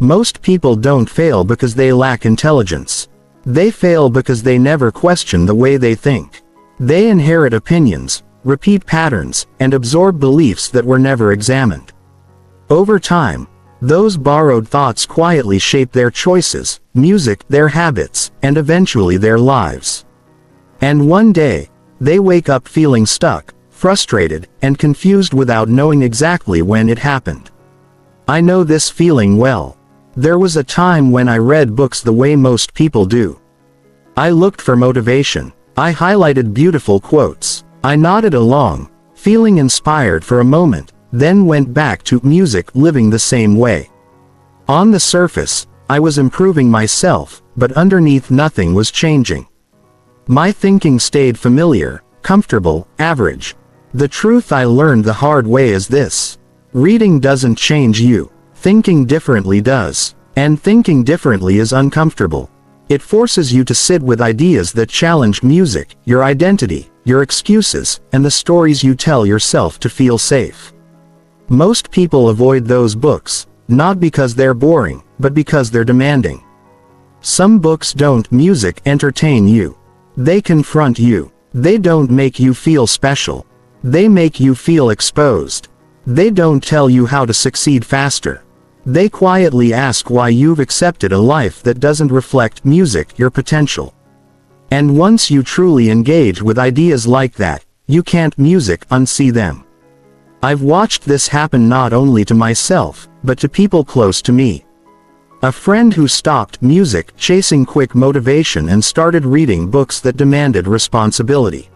Most people don't fail because they lack intelligence. They fail because they never question the way they think. They inherit opinions, repeat patterns, and absorb beliefs that were never examined. Over time, those borrowed thoughts quietly shape their choices, music, their habits, and eventually their lives. And one day, they wake up feeling stuck, frustrated, and confused without knowing exactly when it happened. I know this feeling well. There was a time when I read books the way most people do. I looked for motivation. I highlighted beautiful quotes. I nodded along, feeling inspired for a moment, then went back to music, living the same way. On the surface, I was improving myself, but underneath nothing was changing. My thinking stayed familiar, comfortable, average. The truth I learned the hard way is this: reading doesn't change you. Thinking differently does. And thinking differently is uncomfortable. It forces you to sit with ideas that challenge music, your identity, your excuses, and the stories you tell yourself to feel safe. Most people avoid those books, not because they're boring, but because they're demanding. Some books don't music entertain you. They confront you. They don't make you feel special. They make you feel exposed. They don't tell you how to succeed faster. They quietly ask why you've accepted a life that doesn't reflect music, your potential. And once you truly engage with ideas like that, you can't music unsee them. I've watched this happen not only to myself, but to people close to me. A friend who stopped music, chasing quick motivation, and started reading books that demanded responsibility.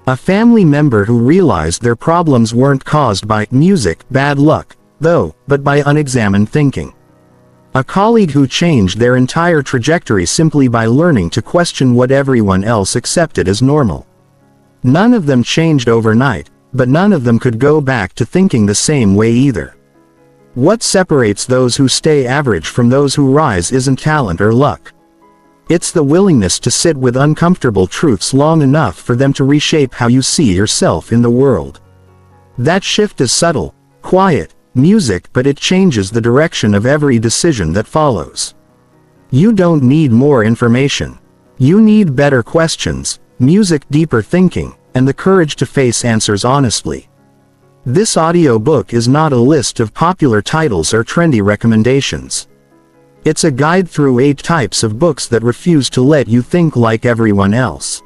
A family member who realized their problems weren't caused by music, bad luck, though, but by unexamined thinking. A colleague who changed their entire trajectory simply by learning to question what everyone else accepted as normal. None of them changed overnight, but none of them could go back to thinking the same way either. What separates those who stay average from those who rise isn't talent or luck. It's the willingness to sit with uncomfortable truths long enough for them to reshape how you see yourself in the world. That shift is subtle, quiet, music, but it changes the direction of every decision that follows. You don't need more information. You need better questions, music, deeper thinking, and the courage to face answers honestly. This audiobook is not a list of popular titles or trendy recommendations. It's a guide through 8 types of books that refuse to let you think like everyone else.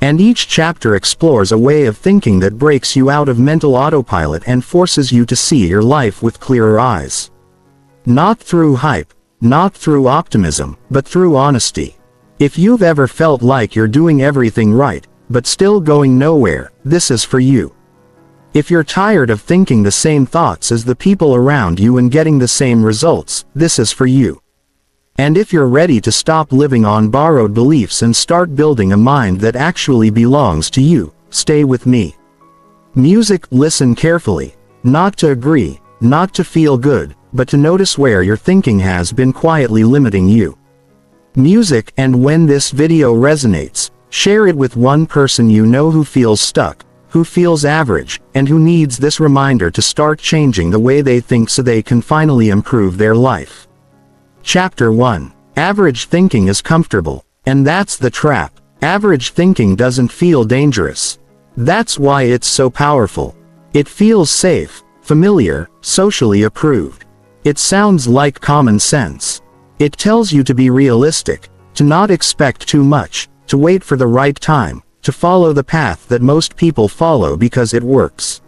And each chapter explores a way of thinking that breaks you out of mental autopilot and forces you to see your life with clearer eyes. Not through hype, not through optimism, but through honesty. If you've ever felt like you're doing everything right, but still going nowhere, this is for you. If you're tired of thinking the same thoughts as the people around you and getting the same results, this is for you. And if you're ready to stop living on borrowed beliefs and start building a mind that actually belongs to you, stay with me. Music, listen carefully. Not to agree, not to feel good, but to notice where your thinking has been quietly limiting you. Music, and when this video resonates, share it with one person you know who feels stuck, who feels average, and who needs this reminder to start changing the way they think so they can finally improve their life. Chapter 1. Average thinking is comfortable. And that's the trap. Average thinking doesn't feel dangerous. That's why it's so powerful. It feels safe, familiar, socially approved. It sounds like common sense. It tells you to be realistic, to not expect too much, to wait for the right time, to follow the path that most people follow because it works.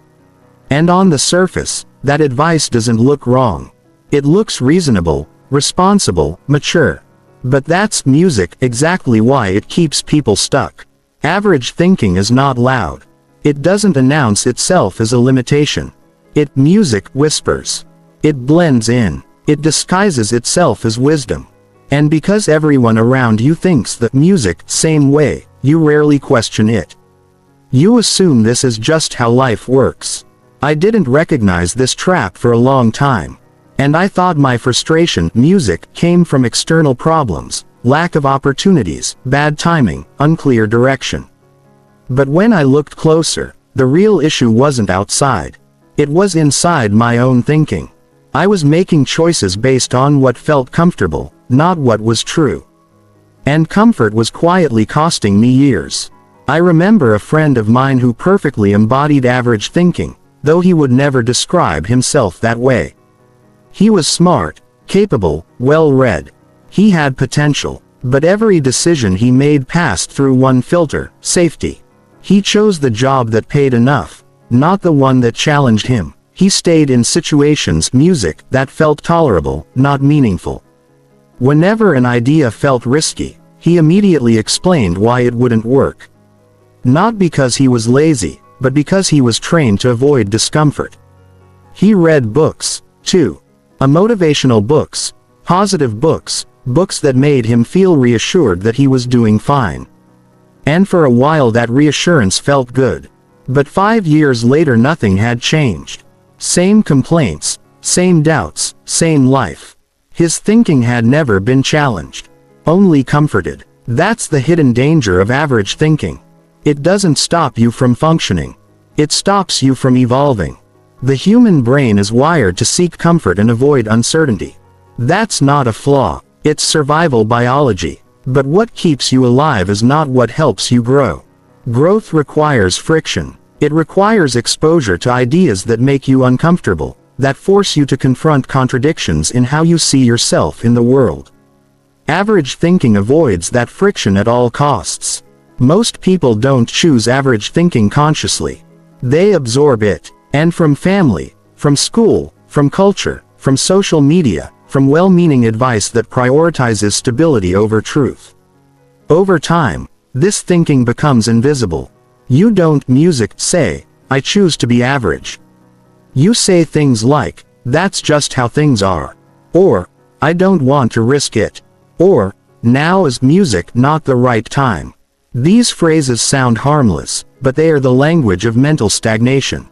And on the surface, that advice doesn't look wrong. It looks reasonable, responsible, mature. But that's music, exactly why it keeps people stuck. Average thinking is not loud. It doesn't announce itself as a limitation. Music whispers. It blends in. It disguises itself as wisdom. And because everyone around you thinks that music, same way, you rarely question it. You assume this is just how life works. I didn't recognize this trap for a long time. And I thought my frustration, music, came from external problems, lack of opportunities, bad timing, unclear direction. But when I looked closer, the real issue wasn't outside. It was inside my own thinking. I was making choices based on what felt comfortable, not what was true. And comfort was quietly costing me years. I remember a friend of mine who perfectly embodied average thinking, though he would never describe himself that way. He was smart, capable, well-read. He had potential, but every decision he made passed through one filter: safety. He chose the job that paid enough, not the one that challenged him. He stayed in situations, music, that felt tolerable, not meaningful. Whenever an idea felt risky, he immediately explained why it wouldn't work. Not because he was lazy, but because he was trained to avoid discomfort. He read books, too. Motivational books, positive books, books that made him feel reassured that he was doing fine. And for a while that reassurance felt good. But 5 years later nothing had changed. Same complaints, same doubts, same life. His thinking had never been challenged, only comforted. That's the hidden danger of average thinking. It doesn't stop you from functioning. It stops you from evolving. The human brain is wired to seek comfort and avoid uncertainty. That's not a flaw, it's survival biology. But what keeps you alive is not what helps you grow. Growth requires friction. It requires exposure to ideas that make you uncomfortable, that force you to confront contradictions in how you see yourself in the world. Average thinking avoids that friction at all costs. Most people don't choose average thinking consciously. They absorb it. And from family, from school, from culture, from social media, from well-meaning advice that prioritizes stability over truth. Over time, this thinking becomes invisible. You don't say, "I choose to be average." You say things like, "That's just how things are," or "I don't want to risk it," or "Now is not the right time." These phrases sound harmless, but they are the language of mental stagnation.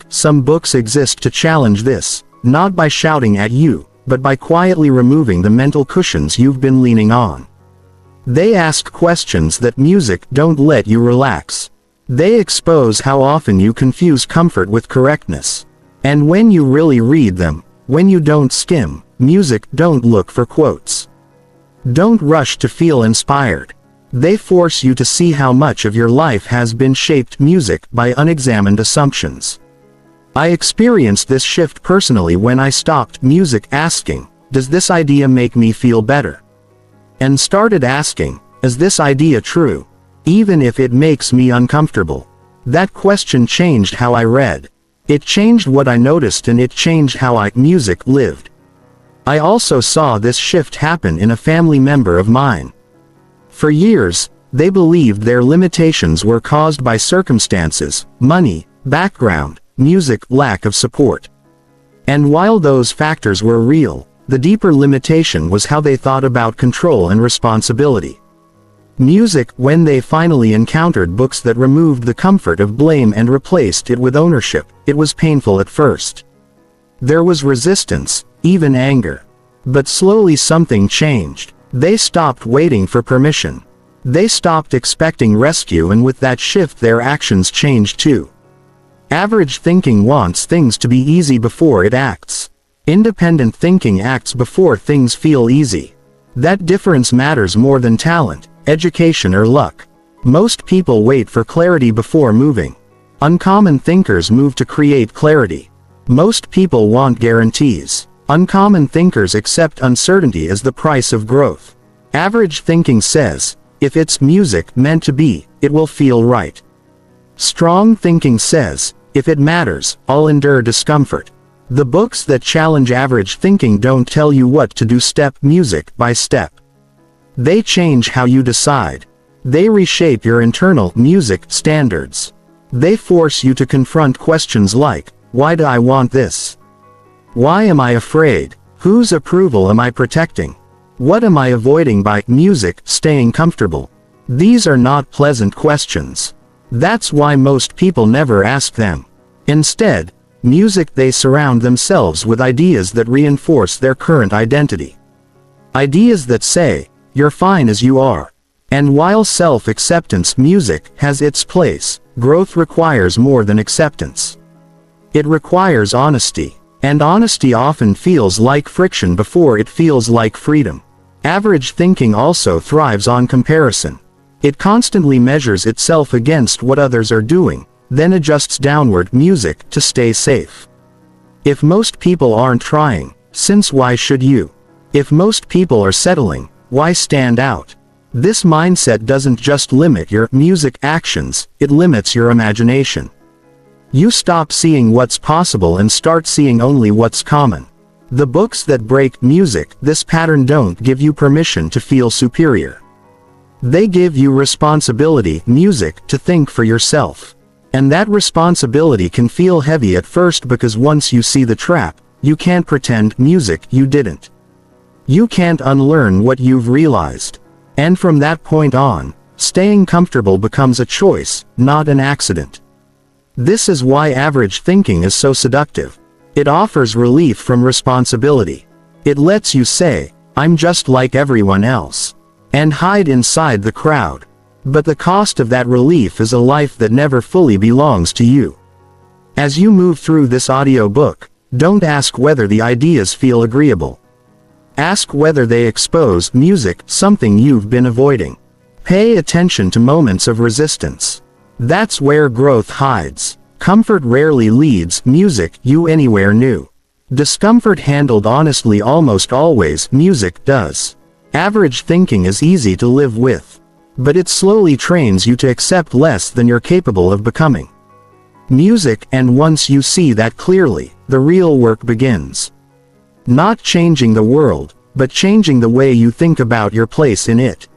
Some books exist to challenge this, not by shouting at you, but by quietly removing the mental cushions you've been leaning on. They ask questions that don't let you relax. They expose how often you confuse comfort with correctness. And when you really read them, when you don't skim, don't look for quotes. Don't rush to feel inspired. They force you to see how much of your life has been shaped by unexamined assumptions. I experienced this shift personally when I stopped asking, "Does this idea make me feel better?" and started asking, "Is this idea true, even if it makes me uncomfortable?" That question changed how I read. It changed what I noticed, and it changed how I lived. I also saw this shift happen in a family member of mine. For years, they believed their limitations were caused by circumstances, money, background, lack of support. And while those factors were real, the deeper limitation was how they thought about control and responsibility. When they finally encountered books that removed the comfort of blame and replaced it with ownership, it was painful at first. There was resistance, even anger. But slowly something changed. They stopped waiting for permission. They stopped expecting rescue, and with that shift their actions changed too. Average thinking wants things to be easy before it acts. Independent thinking acts before things feel easy. That difference matters more than talent, education or luck. Most people wait for clarity before moving. Uncommon thinkers move to create clarity. Most people want guarantees. Uncommon thinkers accept uncertainty as the price of growth. Average thinking says, if it's meant to be, it will feel right. Strong thinking says, if it matters, I'll endure discomfort. The books that challenge average thinking don't tell you what to do step by step. They change how you decide. They reshape your internal standards. They force you to confront questions like, why do I want this? Why am I afraid? Whose approval am I protecting? What am I avoiding by staying comfortable? These are not pleasant questions. That's why most people never ask them. Instead, they surround themselves with ideas that reinforce their current identity. Ideas that say, you're fine as you are. And while self-acceptance has its place, growth requires more than acceptance. It requires honesty. And honesty often feels like friction before it feels like freedom. Average thinking also thrives on comparison. It constantly measures itself against what others are doing, then adjusts downward music to stay safe. If most people aren't trying, since why should you? If most people are settling, why stand out? This mindset doesn't just limit your music actions, it limits your imagination. You stop seeing what's possible and start seeing only what's common. The books that break music, this pattern don't give you permission to feel superior. They give you responsibility, music, to think for yourself. And that responsibility can feel heavy at first because once you see the trap, you can't pretend music you didn't. You can't unlearn what you've realized. And from that point on, staying comfortable becomes a choice, not an accident. This is why average thinking is so seductive. It offers relief from responsibility. It lets you say, I'm just like everyone else, and hide inside the crowd. But the cost of that relief is a life that never fully belongs to you. As you move through this audiobook, don't ask whether the ideas feel agreeable. Ask whether they expose music, something you've been avoiding. Pay attention to moments of resistance. That's where growth hides. Comfort rarely leads music you anywhere new. Discomfort handled honestly almost always music does. Average thinking is easy to live with. But it slowly trains you to accept less than you're capable of becoming. Music, and once you see that clearly, the real work begins. Not changing the world, but changing the way you think about your place in it.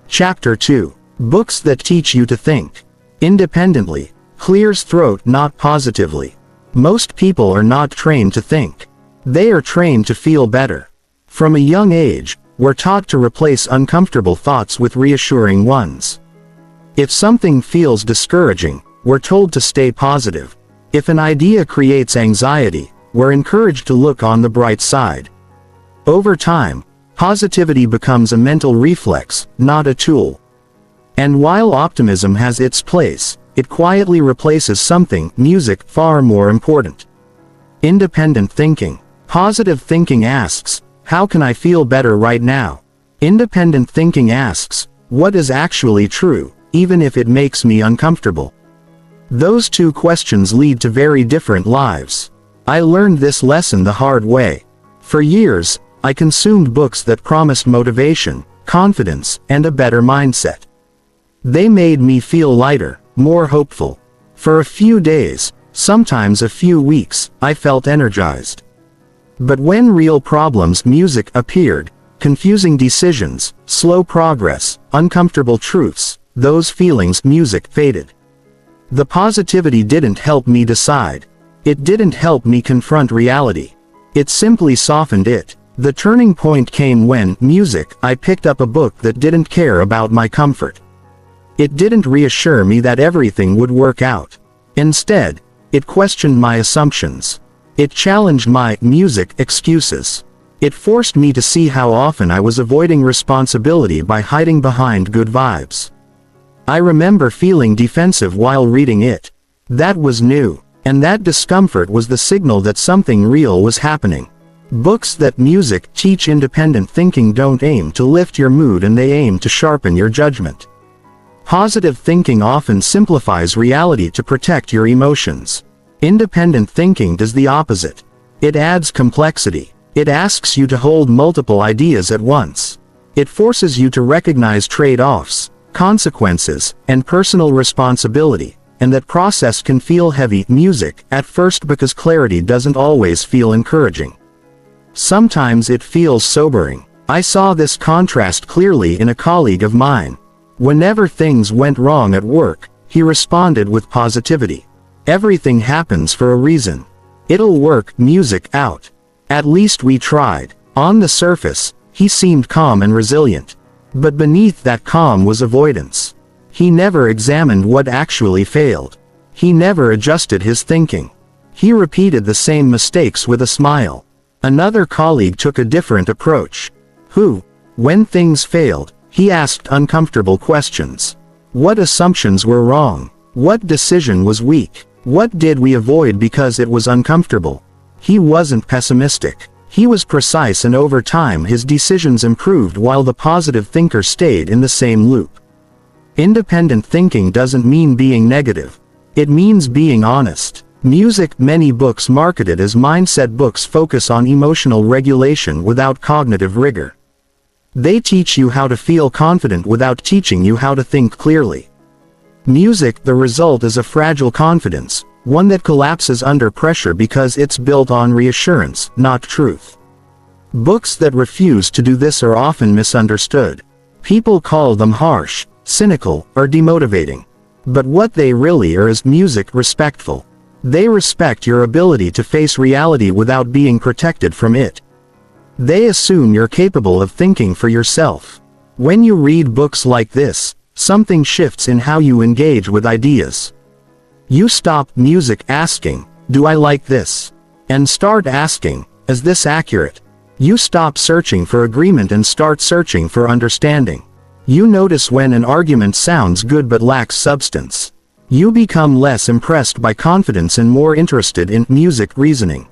Chapter 2. Books that teach you to think independently. Clears throat, not positively. Most people are not trained to think. They are trained to feel better. From a young age, we're taught to replace uncomfortable thoughts with reassuring ones. If something feels discouraging, we're told to stay positive. If an idea creates anxiety, we're encouraged to look on the bright side. Over time, positivity becomes a mental reflex, not a tool. And while optimism has its place, it quietly replaces something, music, far more important. Independent thinking. Positive thinking asks, how can I feel better right now? Independent thinking asks, what is actually true, even if it makes me uncomfortable? Those two questions lead to very different lives. I learned this lesson the hard way. For years, I consumed books that promised motivation, confidence, and a better mindset. They made me feel lighter, more hopeful. For a few days, sometimes a few weeks, I felt energized. But when real problems, music, appeared, confusing decisions, slow progress, uncomfortable truths, those feelings, music, faded. The positivity didn't help me decide. It didn't help me confront reality. It simply softened it. The turning point came when, music, I picked up a book that didn't care about my comfort. It didn't reassure me that everything would work out. Instead, it questioned my assumptions. It challenged my music excuses. It forced me to see how often I was avoiding responsibility by hiding behind good vibes. I remember feeling defensive while reading it. That was new, and that discomfort was the signal that something real was happening. Books that music teach independent thinking don't aim to lift your mood, and they aim to sharpen your judgment. Positive thinking often simplifies reality to protect your emotions. Independent thinking does the opposite. It adds complexity. It asks you to hold multiple ideas at once. It forces you to recognize trade-offs, consequences, and personal responsibility, and that process can feel heavy, music, at first because clarity doesn't always feel encouraging. Sometimes it feels sobering. I saw this contrast clearly in a colleague of mine. Whenever things went wrong at work, he responded with positivity. Everything happens for a reason. It'll work, music, out. At least we tried. On the surface, he seemed calm and resilient. But beneath that calm was avoidance. He never examined what actually failed. He never adjusted his thinking. He repeated the same mistakes with a smile. Another colleague took a different approach. When things failed, he asked uncomfortable questions. What assumptions were wrong? What decision was weak? What did we avoid because it was uncomfortable? He wasn't pessimistic. He was precise, and over time his decisions improved while the positive thinker stayed in the same loop. Independent thinking doesn't mean being negative. It means being honest. Music. Many books marketed as mindset books focus on emotional regulation without cognitive rigor. They teach you how to feel confident without teaching you how to think clearly. Music. The result is a fragile confidence, one that collapses under pressure because it's built on reassurance, not truth. Books that refuse to do this are often misunderstood. People call them harsh, cynical, or demotivating. But what they really are is music respectful. They respect your ability to face reality without being protected from it. They assume you're capable of thinking for yourself. When you read books like this, something shifts in how you engage with ideas. You stop music asking, "Do I like this?" and start asking, "Is this accurate?" You stop searching for agreement and start searching for understanding. You notice when an argument sounds good but lacks substance. You become less impressed by confidence and more interested in music reasoning.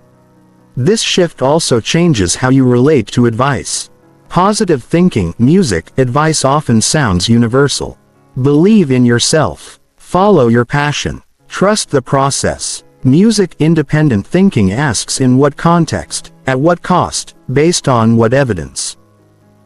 This shift also changes how you relate to advice. Positive thinking, music, advice often sounds universal. Believe in yourself. Follow your passion. Trust the process. Music. Independent thinking asks, in what context, at what cost, based on what evidence.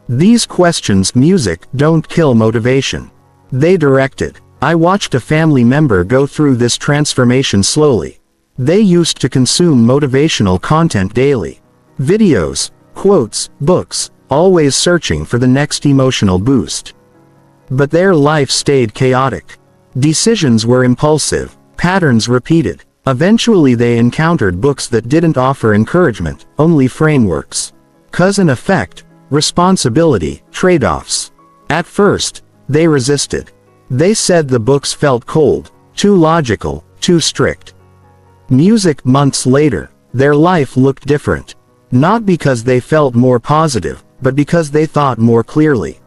These questions. Music don't kill motivation. They direct it. I watched a family member go through this transformation slowly. They used to consume motivational content daily. Videos, quotes, books, always searching for the next emotional boost. But their life stayed chaotic. Decisions were impulsive, patterns repeated. Eventually they encountered books that didn't offer encouragement, only frameworks. Cause and effect, responsibility, trade-offs. At first, they resisted. They said the books felt cold, too logical, too strict. Music. Months later, their life looked different. Not because they felt more positive, but because they thought more clearly.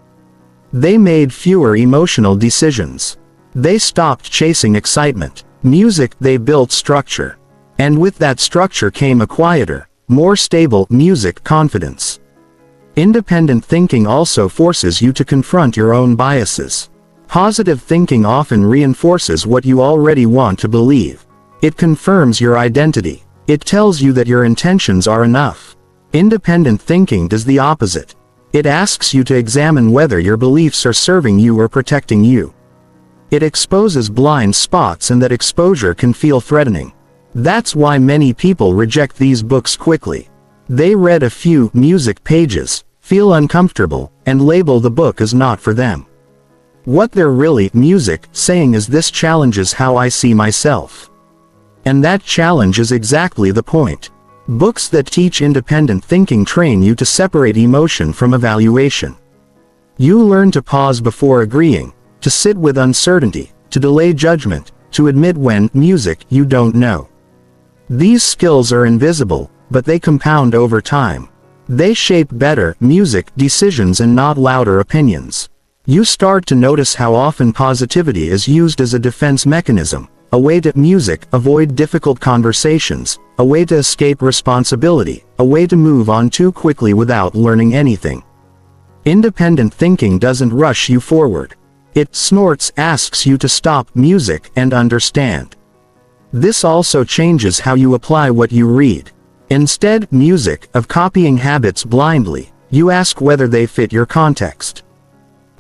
They made fewer emotional decisions. They stopped chasing excitement. Music. They built structure. And with that structure came a quieter, more stable music confidence. Independent thinking also forces you to confront your own biases. Positive thinking often reinforces what you already want to believe. It confirms your identity. It tells you that your intentions are enough. Independent thinking does the opposite. It asks you to examine whether your beliefs are serving you or protecting you. It exposes blind spots, and that exposure can feel threatening. That's why many people reject these books quickly. They read a few music pages, feel uncomfortable, and label the book as not for them. What they're really saying is, this challenges how I see myself. And that challenge is exactly the point. Books that teach independent thinking train you to separate emotion from evaluation. You learn to pause before agreeing, to sit with uncertainty, to delay judgment, to admit when you don't know. These skills are invisible, but they compound over time. They shape better decisions and not louder opinions. You start to notice how often positivity is used as a defense mechanism, a way to avoid difficult conversations, a way to escape responsibility, a way to move on too quickly without learning anything. Independent thinking doesn't rush you forward. It asks you to stop and understand. This also changes how you apply what you read. Instead of copying habits blindly, you ask whether they fit your context.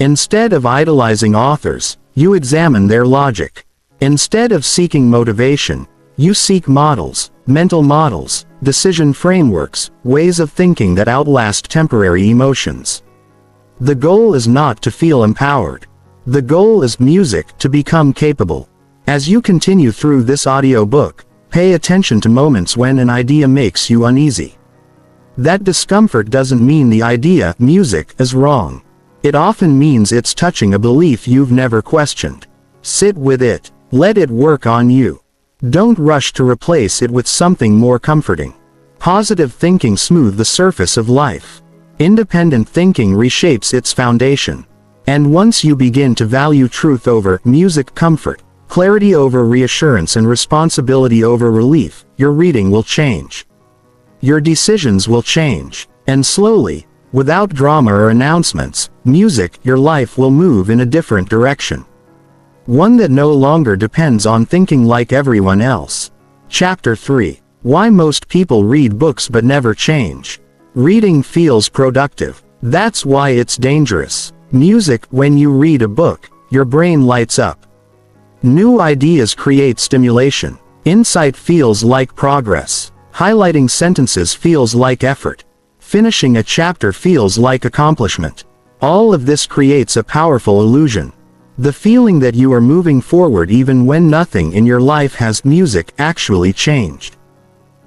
Instead of idolizing authors, you examine their logic. Instead of seeking motivation, you seek models, mental models, decision frameworks, ways of thinking that outlast temporary emotions. The goal is not to feel empowered. The goal is to become capable. As you continue through this audiobook, pay attention to moments when an idea makes you uneasy. That discomfort doesn't mean the idea is wrong. It often means it's touching a belief you've never questioned. Sit with it. Let it work on you. Don't rush to replace it with something more comforting. Positive thinking smooths the surface of life. Independent thinking reshapes its foundation. And once you begin to value truth over comfort, clarity over reassurance, and responsibility over relief, your reading will change. your decisions will change. And slowly, without drama or announcements, your life will move in a different direction. One that no longer depends on thinking like everyone else. Chapter 3. Why most people read books but never change. Reading feels productive. That's why it's dangerous. When you read a book, your brain lights up. New ideas create stimulation. Insight feels like progress. Highlighting sentences feels like effort. Finishing a chapter feels like accomplishment. All of this creates a powerful illusion. The feeling that you are moving forward even when nothing in your life has actually changed.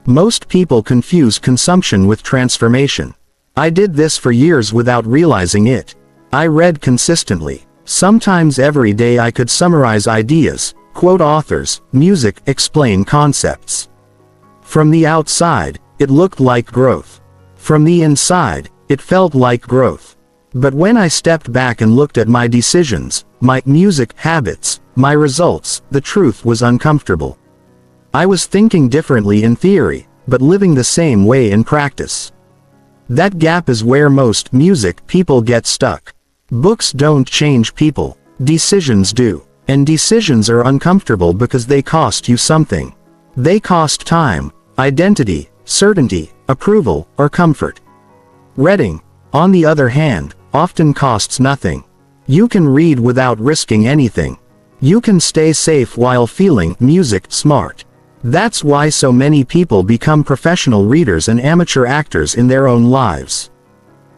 Most people confuse consumption with transformation. I did this for years without realizing it. I read consistently. Sometimes every day I could summarize ideas, quote authors, explain concepts. From the outside, it looked like growth. From the inside, it felt like growth. But when I stepped back and looked at my decisions, my habits, my results, the truth was uncomfortable. I was thinking differently in theory, but living the same way in practice. That gap is where most people get stuck. Books don't change people, decisions do. And decisions are uncomfortable because they cost you something. They cost time, identity, certainty, approval, or comfort. Reading, on the other hand, often costs nothing. You can read without risking anything. You can stay safe while feeling smart. That's why so many people become professional readers and amateur actors in their own lives.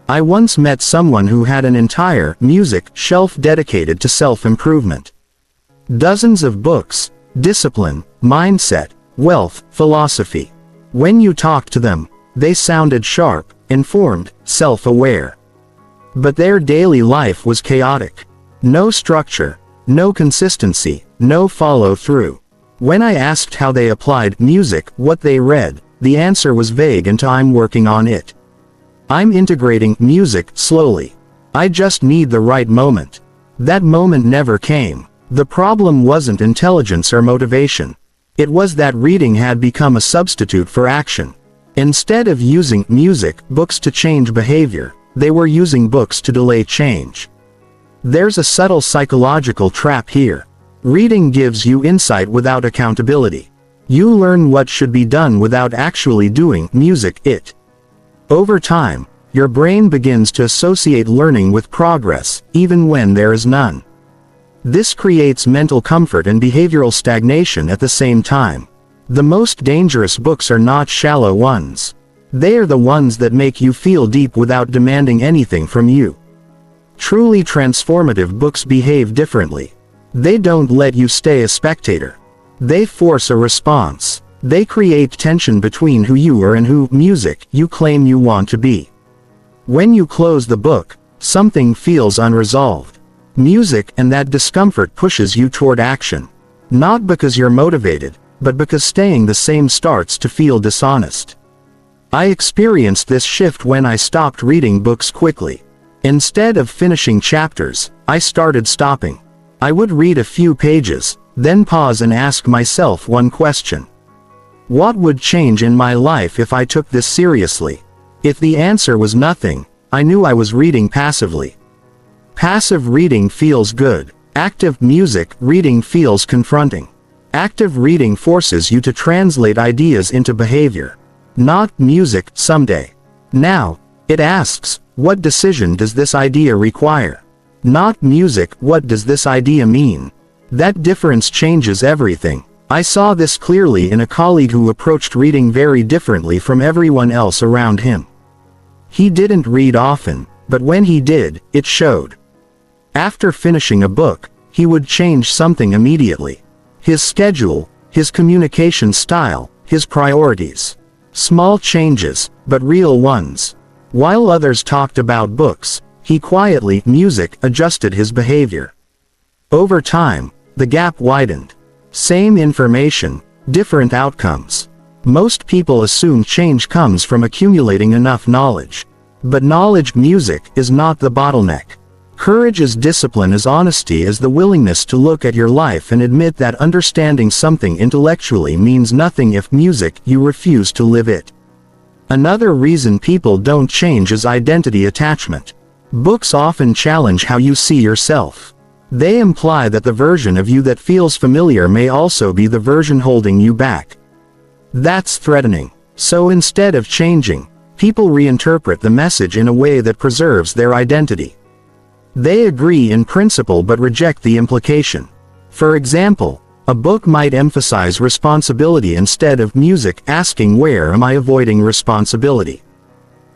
I once met someone who had an entire shelf dedicated to self-improvement. Dozens of books, discipline, mindset, wealth, philosophy. When you talked to them, they sounded sharp, informed, self-aware. But their daily life was chaotic. No structure, no consistency, no follow-through. When I asked how they applied what they read, the answer was vague and I'm working on it. I'm integrating slowly. I just need the right moment. That moment never came. The problem wasn't intelligence or motivation. It was that reading had become a substitute for action. Instead of using books to change behavior, they were using books to delay change. There's a subtle psychological trap here. Reading gives you insight without accountability. You learn what should be done without actually doing it. Over time, your brain begins to associate learning with progress, even when there is none. This creates mental comfort and behavioral stagnation at the same time. The most dangerous books are not shallow ones. They are the ones that make you feel deep without demanding anything from you. Truly transformative books behave differently. They don't let you stay a spectator. They force a response. They create tension between who you are and who you claim you want to be. When you close the book, something feels unresolved. And that discomfort pushes you toward action. Not because you're motivated, but because staying the same starts to feel dishonest. I experienced this shift when I stopped reading books quickly. Instead of finishing chapters, I started stopping. I would read a few pages, then pause and ask myself one question. What would change in my life if I took this seriously? If the answer was nothing, I knew I was reading passively. Passive reading feels good. Active reading feels confronting. Active reading forces you to translate ideas into behavior. Not someday. Now, it asks, what decision does this idea require? Not what does this idea mean? That difference changes everything. I saw this clearly in a colleague who approached reading very differently from everyone else around him. He didn't read often, but when he did, it showed. After finishing a book, he would change something immediately. His schedule, his communication style, his priorities. Small changes, but real ones. While others talked about books, he quietly adjusted his behavior. Over time, the gap widened. Same information, different outcomes. Most people assume change comes from accumulating enough knowledge. But knowledge is not the bottleneck. Courage is discipline, as honesty is the willingness to look at your life and admit that understanding something intellectually means nothing if you refuse to live it. Another reason people don't change is identity attachment. Books often challenge how you see yourself. They imply that the version of you that feels familiar may also be the version holding you back. That's threatening. So instead of changing, people reinterpret the message in a way that preserves their identity. They agree in principle but reject the implication. For example, a book might emphasize responsibility instead of music, asking where am I avoiding responsibility.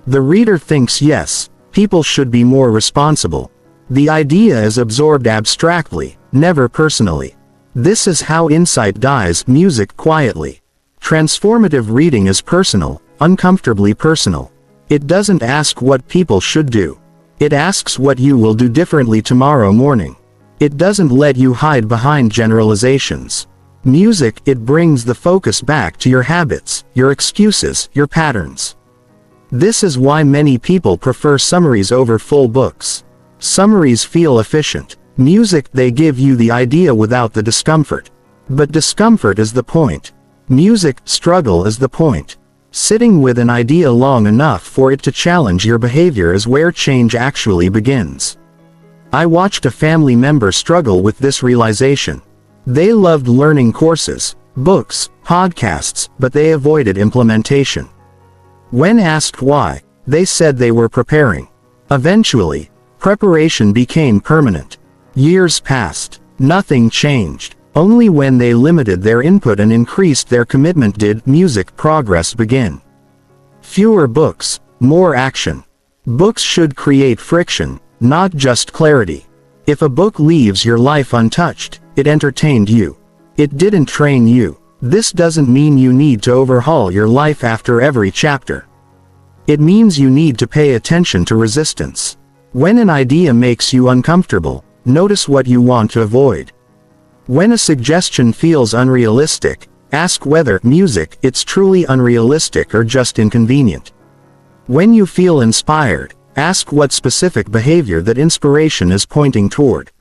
The reader thinks yes, people should be more responsible. The idea is absorbed abstractly, never personally. This is how insight dies, music quietly. Transformative reading is personal, uncomfortably personal. It doesn't ask what people should do. It asks what you will do differently tomorrow morning. It doesn't let you hide behind generalizations. Music, it brings the focus back to your habits, your excuses, your patterns. This is why many people prefer summaries over full books. Summaries feel efficient. Music, they give you the idea without the discomfort. But discomfort is the point. Music, struggle is the point. Sitting with an idea long enough for it to challenge your behavior is where change actually begins. I watched a family member struggle with this realization. They loved learning courses, books, podcasts, but they avoided implementation. When asked why, they said they were preparing. Eventually, preparation became permanent. Years passed. Nothing changed. Only when they limited their input and increased their commitment did music progress begin. Fewer books, more action. Books should create friction, not just clarity. If a book leaves your life untouched, it entertained you. It didn't train you. This doesn't mean you need to overhaul your life after every chapter. It means you need to pay attention to resistance. When an idea makes you uncomfortable, notice what you want to avoid. When a suggestion feels unrealistic, ask whether music, it's truly unrealistic or just inconvenient. When you feel inspired, ask what specific behavior that inspiration is pointing toward.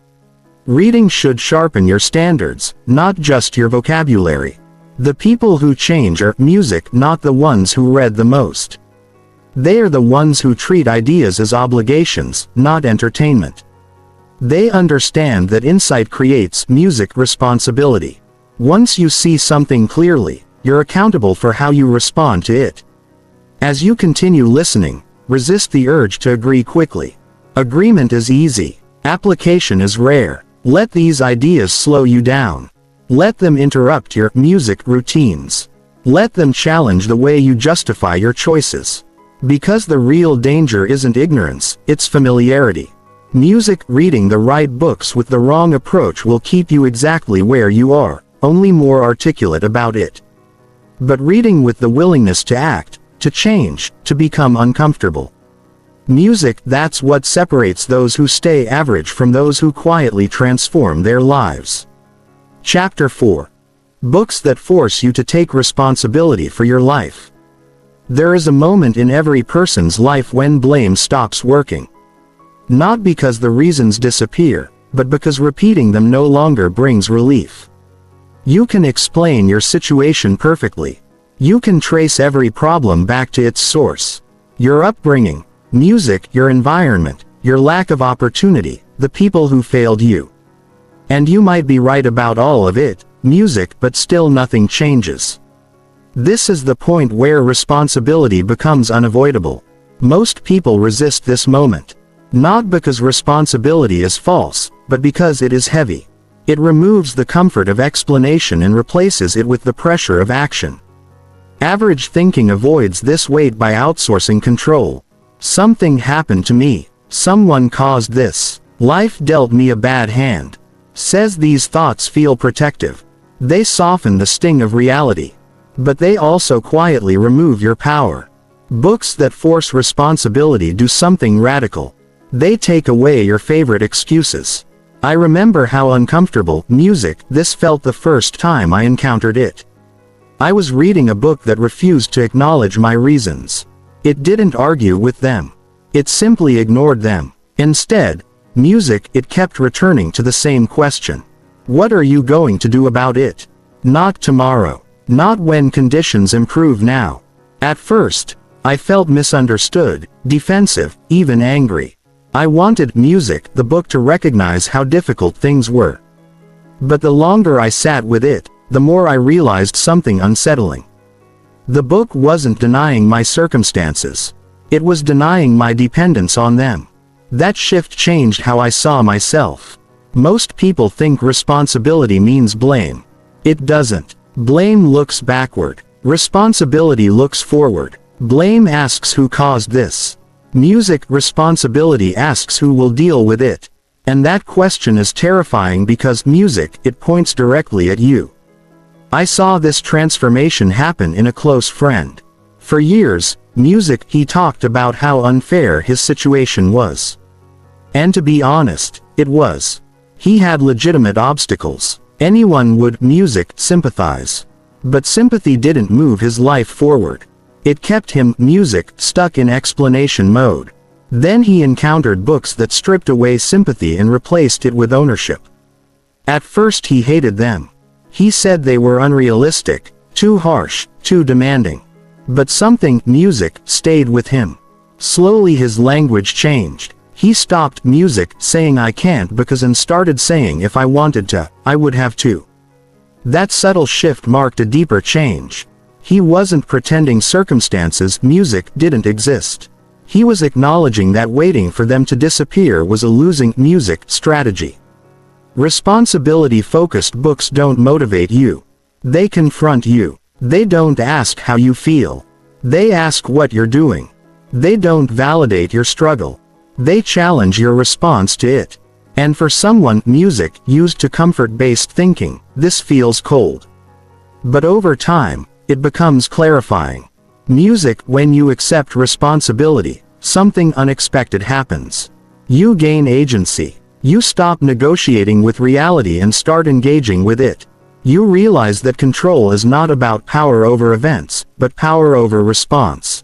Reading should sharpen your standards, not just your vocabulary. The people who change are music, not the ones who read the most. They are the ones who treat ideas as obligations, not entertainment. They understand that insight creates music responsibility. Once you see something clearly, you're accountable for how you respond to it. As you continue listening, resist the urge to agree quickly. Agreement is easy. Application is rare. Let these ideas slow you down. Let them interrupt your music routines. Let them challenge the way you justify your choices. Because the real danger isn't ignorance, it's familiarity. Music, reading the right books with the wrong approach will keep you exactly where you are, only more articulate about it. But reading with the willingness to act, to change, to become uncomfortable. Music, that's what separates those who stay average from those who quietly transform their lives. Chapter 4. Books that force you to take responsibility for your life. There is a moment in every person's life when blame stops working. Not because the reasons disappear, but because repeating them no longer brings relief. You can explain your situation perfectly. You can trace every problem back to its source. Your upbringing, music, your environment, your lack of opportunity, the people who failed you. And you might be right about all of it, music, but still nothing changes. This is the point where responsibility becomes unavoidable. Most people resist this moment. Not because responsibility is false, but because it is heavy. It removes the comfort of explanation and replaces it with the pressure of action. Average thinking avoids this weight by outsourcing control. Something happened to me. Someone caused this. Life dealt me a bad hand. Says these thoughts feel protective. They soften the sting of reality. But they also quietly remove your power. Books that force responsibility do something radical. They take away your favorite excuses. I remember how uncomfortable music this felt the first time I encountered it. I was reading a book that refused to acknowledge my reasons. It didn't argue with them. It simply ignored them. Instead, music, it kept returning to the same question. What are you going to do about it? Not tomorrow. Not when conditions improve now. At first, I felt misunderstood, defensive, even angry. I wanted music, the book, to recognize how difficult things were. But the longer I sat with it, the more I realized something unsettling. The book wasn't denying my circumstances. It was denying my dependence on them. That shift changed how I saw myself. Most people think responsibility means blame. It doesn't. Blame looks backward. Responsibility looks forward. Blame asks who caused this. Music responsibility asks who will deal with it. And that question is terrifying because music, it points directly at you. I saw this transformation happen in a close friend. For years, music, he talked about how unfair his situation was. And to be honest, it was. He had legitimate obstacles. Anyone would, music, sympathize. But sympathy didn't move his life forward. It kept him, music, stuck in explanation mode. Then he encountered books that stripped away sympathy and replaced it with ownership. At first he hated them. He said they were unrealistic, too harsh, too demanding. But something, music, stayed with him. Slowly his language changed. He stopped, music, saying I can't because and started saying if I wanted to, I would have to. That subtle shift marked a deeper change. He wasn't pretending circumstances, music, didn't exist. He was acknowledging that waiting for them to disappear was a losing, music, strategy. Responsibility-focused books don't motivate you. They confront you. They don't ask how you feel. They ask what you're doing. They don't validate your struggle. They challenge your response to it. And for someone, music, used to comfort-based thinking, this feels cold. But over time, it becomes clarifying. Music, when you accept responsibility, something unexpected happens. You gain agency. You stop negotiating with reality and start engaging with it. You realize that control is not about power over events, but power over response.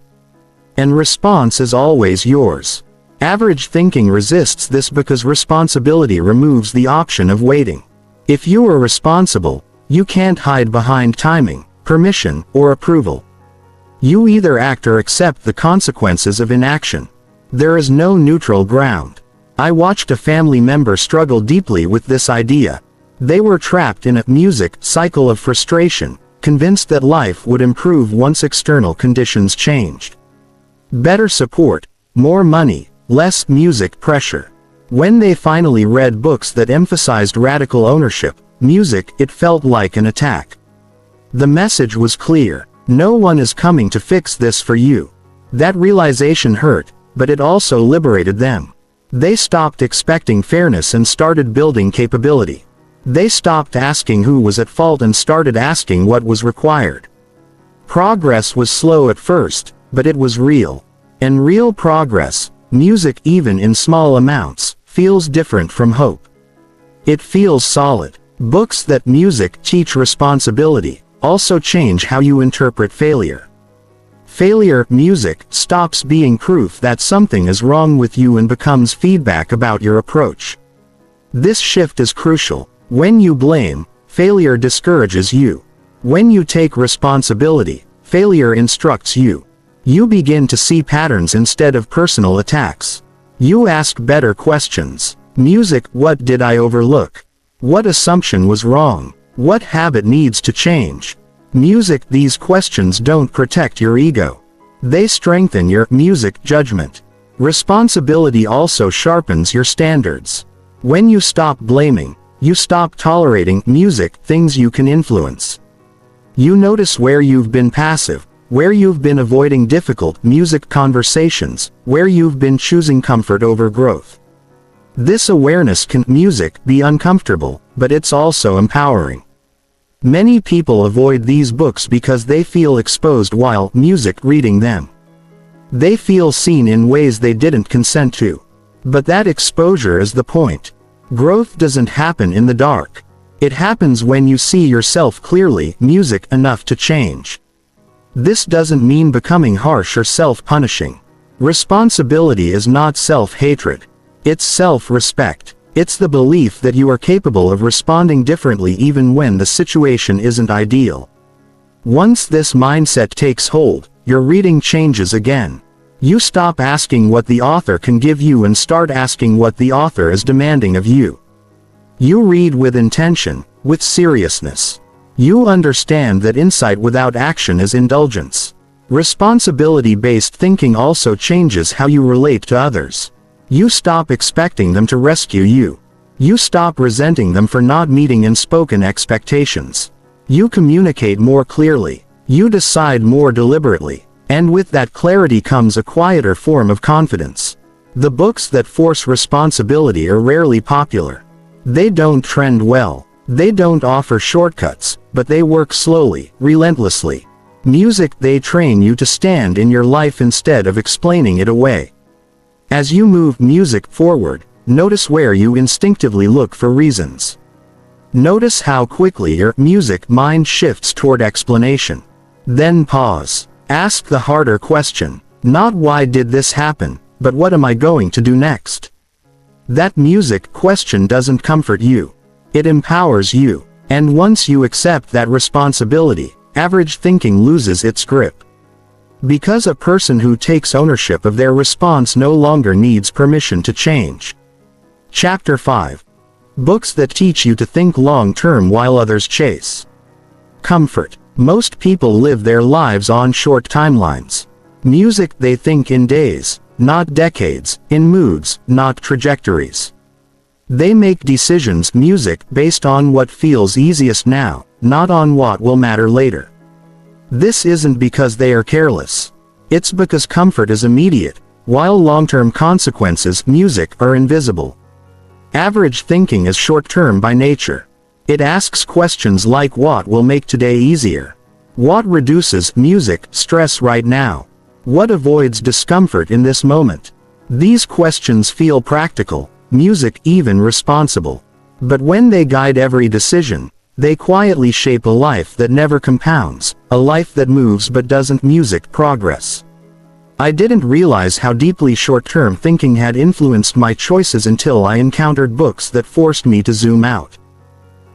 And response is always yours. Average thinking resists this because responsibility removes the option of waiting. If you are responsible, you can't hide behind timing, permission, or approval. You either act or accept the consequences of inaction. There is no neutral ground. I watched a family member struggle deeply with this idea. They were trapped in a music cycle of frustration, convinced that life would improve once external conditions changed. Better support, more money, less music pressure. When they finally read books that emphasized radical ownership, music, it felt like an attack. The message was clear. No one is coming to fix this for you. That realization hurt, but it also liberated them. They stopped expecting fairness and started building capability. They stopped asking who was at fault and started asking what was required. Progress was slow at first, but it was real. And real progress, music, even in small amounts, feels different from hope. It feels solid. Books that, music, teach responsibility, also change how you interpret failure. Failure, music, stops being proof that something is wrong with you and becomes feedback about your approach. This shift is crucial. When you blame, failure discourages you. When you take responsibility, failure instructs you. You begin to see patterns instead of personal attacks. You ask better questions. Music, what did I overlook? What assumption was wrong? What habit needs to change? Music, these questions don't protect your ego. They strengthen your, music, judgment. Responsibility also sharpens your standards. When you stop blaming, you stop tolerating, music, things you can influence. You notice where you've been passive, where you've been avoiding difficult, music, conversations, where you've been choosing comfort over growth. This awareness can, music, be uncomfortable, but it's also empowering. Many people avoid these books because they feel exposed while, music, reading them. They feel seen in ways they didn't consent to. But that exposure is the point. Growth doesn't happen in the dark. It happens when you see yourself clearly, music, enough to change. This doesn't mean becoming harsh or self-punishing. Responsibility is not self-hatred. It's self-respect. It's the belief that you are capable of responding differently even when the situation isn't ideal. Once this mindset takes hold, your reading changes again. You stop asking what the author can give you and start asking what the author is demanding of you. You read with intention, with seriousness. You understand that insight without action is indulgence. Responsibility-based thinking also changes how you relate to others. You stop expecting them to rescue you. You stop resenting them for not meeting unspoken expectations. You communicate more clearly. You decide more deliberately. And with that clarity comes a quieter form of confidence. The books that force responsibility are rarely popular. They don't trend well. They don't offer shortcuts, but they work slowly, relentlessly. Music, they train you to stand in your life instead of explaining it away. As you move music forward, notice where you instinctively look for reasons. Notice how quickly your music mind shifts toward explanation. Then pause. Ask the harder question, not why did this happen, but what am I going to do next? That music question doesn't comfort you. It empowers you. And once you accept that responsibility, average thinking loses its grip. Because a person who takes ownership of their response no longer needs permission to change. Chapter 5. Books that teach you to think long-term while others chase. Comfort. Most people live their lives on short timelines. Music, they think in days, not decades, in moods, not trajectories. They make decisions, music, based on what feels easiest now, not on what will matter later. This isn't because they are careless. It's because comfort is immediate, while long-term consequences, music, are invisible. Average thinking is short-term by nature. It asks questions like what will make today easier? What reduces, music, stress right now? What avoids discomfort in this moment? These questions feel practical, music even responsible. But when they guide every decision, they quietly shape a life that never compounds, a life that moves but doesn't music progress. I didn't realize how deeply short-term thinking had influenced my choices until I encountered books that forced me to zoom out.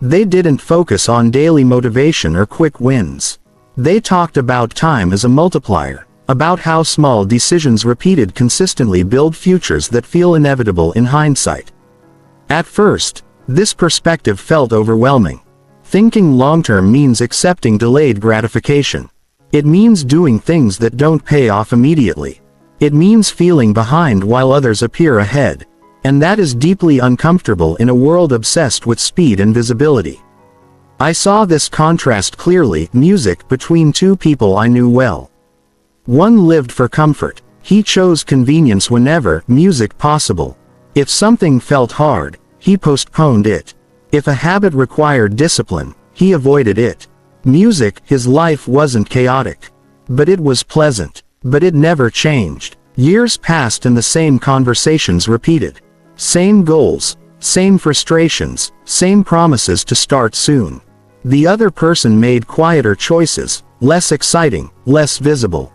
They didn't focus on daily motivation or quick wins. They talked about time as a multiplier, about how small decisions repeated consistently build futures that feel inevitable in hindsight. At first, this perspective felt overwhelming. Thinking long-term means accepting delayed gratification. It means doing things that don't pay off immediately. It means feeling behind while others appear ahead. And that is deeply uncomfortable in a world obsessed with speed and visibility. I saw this contrast clearly, music, between two people I knew well. One lived for comfort. He chose convenience whenever, music, possible. If something felt hard, he postponed it. If a habit required discipline, he avoided it. Music, his life wasn't chaotic. But it was pleasant. But it never changed. Years passed and the same conversations repeated. Same goals, same frustrations, same promises to start soon. The other person made quieter choices, less exciting, less visible.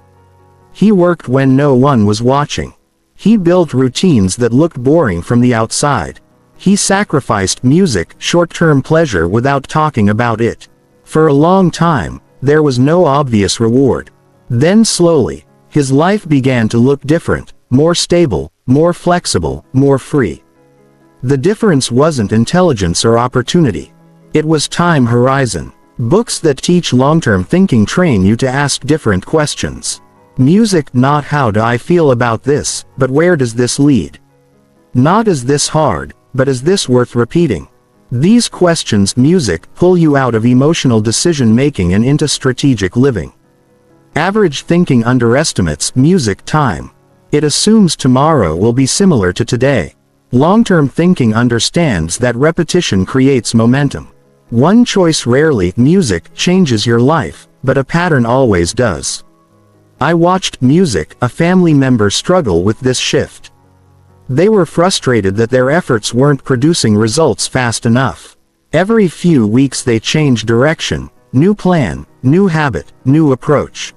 He worked when no one was watching. He built routines that looked boring from the outside. He sacrificed music, short-term pleasure without talking about it. For a long time, there was no obvious reward. Then slowly, his life began to look different, more stable, more flexible, more free. The difference wasn't intelligence or opportunity. It was time horizon. Books that teach long-term thinking train you to ask different questions. Music, not how do I feel about this, but where does this lead? Not is this hard, but is this worth repeating? These questions, music, pull you out of emotional decision-making and into strategic living. Average thinking underestimates, music, time. It assumes tomorrow will be similar to today. Long-term thinking understands that repetition creates momentum. One choice rarely, music, changes your life, but a pattern always does. I watched music, a family member, struggle with this shift. They were frustrated that their efforts weren't producing results fast enough. Every few weeks they changed direction, new plan, new habit, new approach.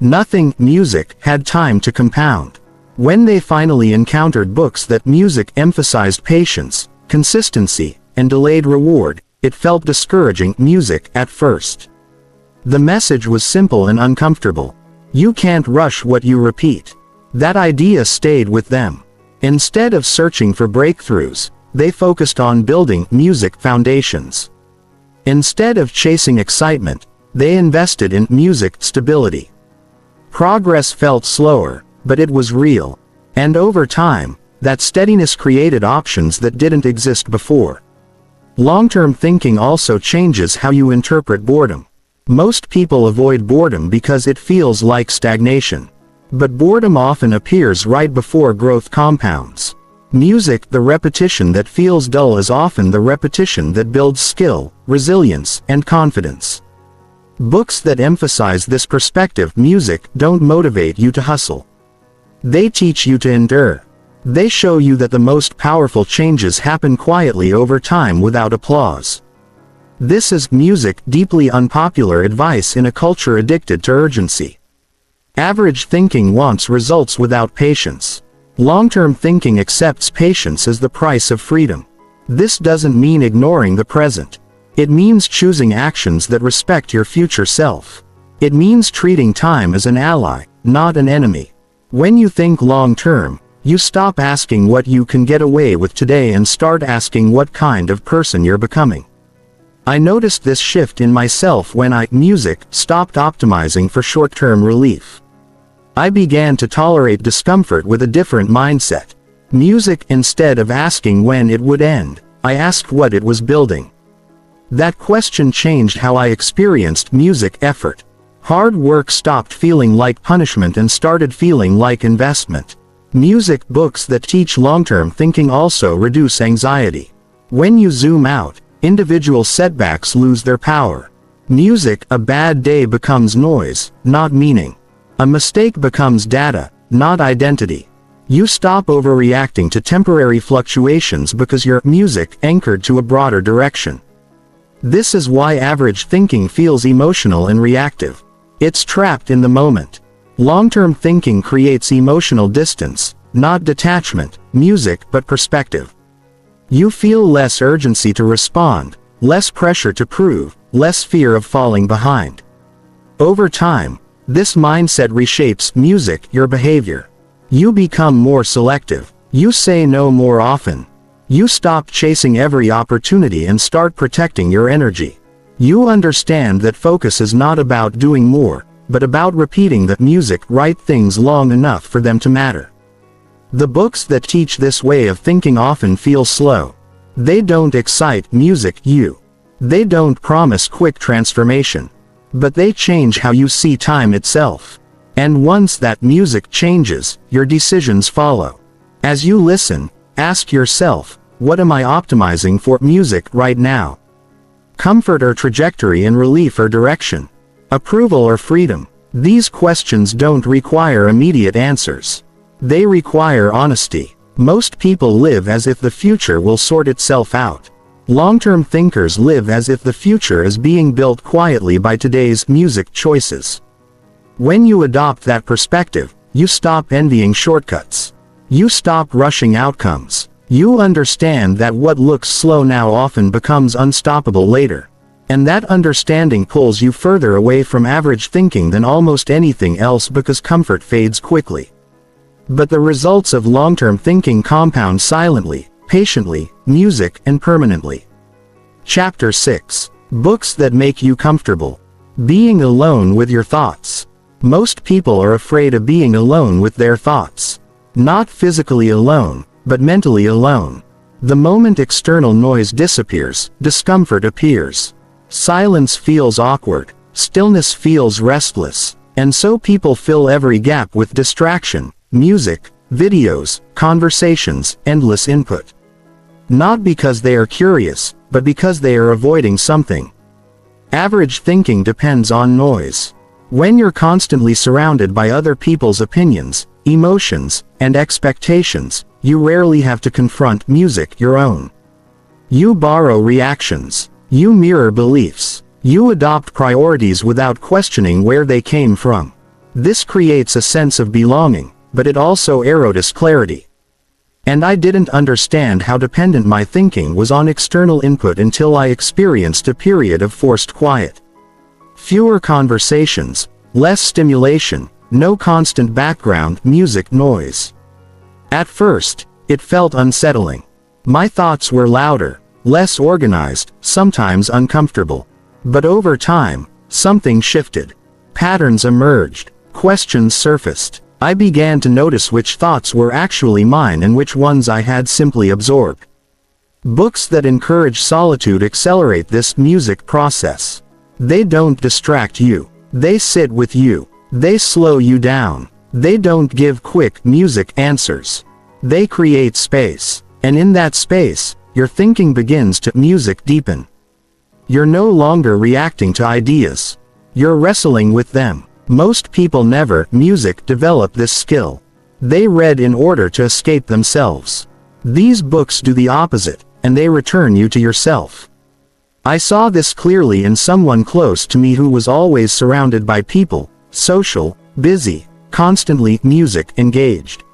Nothing, music, had time to compound. When they finally encountered books that, music, emphasized patience, consistency, and delayed reward, it felt discouraging, music, at first. The message was simple and uncomfortable. You can't rush what you repeat. That idea stayed with them. Instead of searching for breakthroughs, they focused on building music foundations. Instead of chasing excitement, they invested in music stability. Progress felt slower, but it was real. And over time, that steadiness created options that didn't exist before. Long-term thinking also changes how you interpret boredom. Most people avoid boredom because it feels like stagnation. But boredom often appears right before growth compounds. Music, the repetition that feels dull, is often the repetition that builds skill, resilience, and confidence. Books that emphasize this perspective. Music don't motivate you to hustle. They teach you to endure. They show you that the most powerful changes happen quietly over time without applause. This is music, deeply unpopular advice in a culture addicted to urgency. Average thinking wants results without patience. Long-term thinking accepts patience as the price of freedom. This doesn't mean ignoring the present. It means choosing actions that respect your future self. It means treating time as an ally, not an enemy. When you think long-term, you stop asking what you can get away with today and start asking what kind of person you're becoming. I noticed this shift in myself when music stopped optimizing for short-term relief. I began to tolerate discomfort with a different mindset. Music, instead of asking when it would end, I asked what it was building. That question changed how I experienced music effort. Hard work stopped feeling like punishment and started feeling like investment. Music books that teach long-term thinking also reduce anxiety. When you zoom out, individual setbacks lose their power. Music, a bad day becomes noise, not meaning. A mistake becomes data, not identity. You stop overreacting to temporary fluctuations because your music anchored to a broader direction. This is why average thinking feels emotional and reactive. It's trapped in the moment. Long-term thinking creates emotional distance, not detachment, music but perspective. You feel less urgency to respond, less pressure to prove, less fear of falling behind. Over time, this mindset reshapes music, your behavior. You become more selective. You say no more often. You stop chasing every opportunity and start protecting your energy. You understand that focus is not about doing more, but about repeating the music right things long enough for them to matter. The books that teach this way of thinking often feel slow. They don't excite you. They don't promise quick transformation. But they change how you see time itself. And once that music changes, your decisions follow. As you listen, ask yourself, what am I optimizing for music right now? Comfort or trajectory, and relief or direction? Approval or freedom? These questions don't require immediate answers. They require honesty. Most people live as if the future will sort itself out. Long-term thinkers live as if the future is being built quietly by today's music choices. When you adopt that perspective, you stop envying shortcuts. You stop rushing outcomes. You understand that what looks slow now often becomes unstoppable later. And that understanding pulls you further away from average thinking than almost anything else, because comfort fades quickly. But the results of long-term thinking compound silently, patiently, music, and permanently. Chapter 6. Books that make you comfortable. Being alone with your thoughts. Most people are afraid of being alone with their thoughts. Not physically alone, but mentally alone. The moment external noise disappears, discomfort appears. Silence feels awkward. Stillness feels restless. And so people fill every gap with distraction, music, videos, conversations, endless input. Not because they are curious, but because they are avoiding something. Average thinking depends on noise. When you're constantly surrounded by other people's opinions, emotions, and expectations, you rarely have to confront music your own. You borrow reactions. You mirror beliefs. You adopt priorities without questioning where they came from. This creates a sense of belonging, but it also erodes clarity. And I didn't understand how dependent my thinking was on external input until I experienced a period of forced quiet. Fewer conversations, less stimulation, no constant background music noise. At first, it felt unsettling. My thoughts were louder, less organized, sometimes uncomfortable. But over time, something shifted. Patterns emerged, questions surfaced. I began to notice which thoughts were actually mine and which ones I had simply absorbed. Books that encourage solitude accelerate this music process. They don't distract you. They sit with you. They slow you down. They don't give quick music answers. They create space. And in that space, your thinking begins to music deepen. You're no longer reacting to ideas. You're wrestling with them. Most people never music develop this skill. They read in order to escape themselves. These books do the opposite, and they return you to yourself. I saw this clearly in someone close to me who was always surrounded by people, social, busy, constantly music engaged.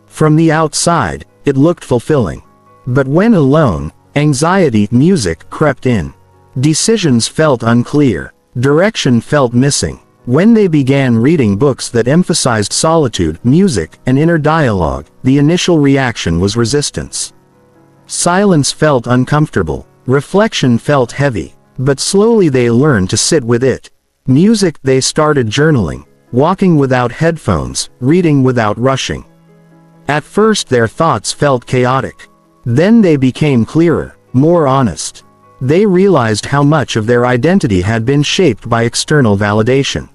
From the outside, it looked fulfilling. But when alone, anxiety music crept in. Decisions felt unclear. Direction felt missing. When they began reading books that emphasized solitude, music, and inner dialogue, the initial reaction was resistance. Silence felt uncomfortable. Reflection felt heavy. But slowly they learned to sit with it. Music, they started journaling, walking without headphones, reading without rushing. At first their thoughts felt chaotic. Then they became clearer, more honest. They realized how much of their identity had been shaped by external validation.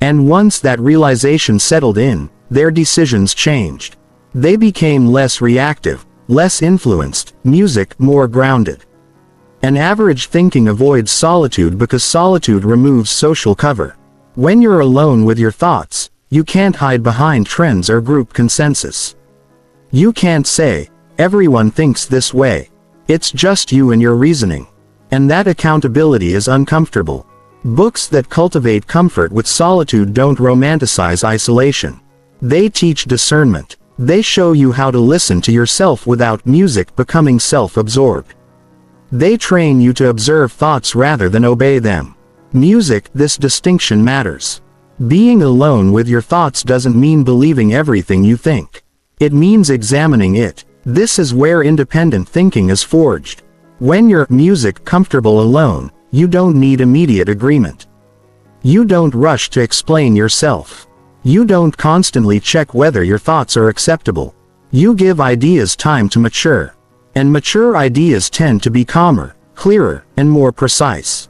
And once that realization settled in, their decisions changed. They became less reactive, less influenced, music more grounded. An average thinking avoids solitude because solitude removes social cover. When you're alone with your thoughts, you can't hide behind trends or group consensus. You can't say, everyone thinks this way. It's just you and your reasoning. And that accountability is uncomfortable. Books that cultivate comfort with solitude don't romanticize isolation. They teach discernment. They show you how to listen to yourself without music becoming self-absorbed. They train you to observe thoughts rather than obey them. Music, this distinction matters. Being alone with your thoughts doesn't mean believing everything you think. It means examining it. This is where independent thinking is forged. When you're music comfortable alone, you don't need immediate agreement. You don't rush to explain yourself. You don't constantly check whether your thoughts are acceptable. You give ideas time to mature. And mature ideas tend to be calmer, clearer, and more precise.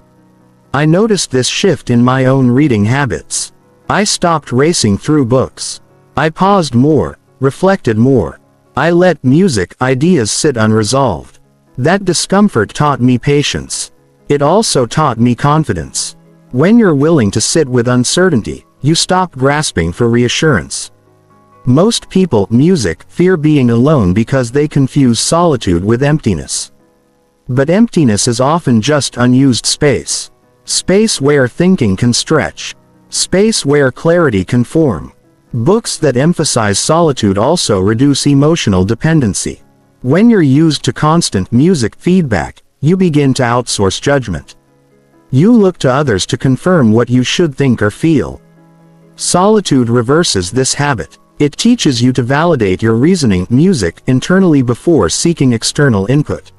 I noticed this shift in my own reading habits. I stopped racing through books. I paused more, reflected more. I let music ideas sit unresolved. That discomfort taught me patience. It also taught me confidence. When you're willing to sit with uncertainty, you stop grasping for reassurance. Most people, music, fear being alone because they confuse solitude with emptiness. But emptiness is often just unused space. Space where thinking can stretch. Space where clarity can form. Books that emphasize solitude also reduce emotional dependency. When you're used to constant music feedback, you begin to outsource judgment. You look to others to confirm what you should think or feel. Solitude reverses this habit. It teaches you to validate your reasoning, music, internally before seeking external input.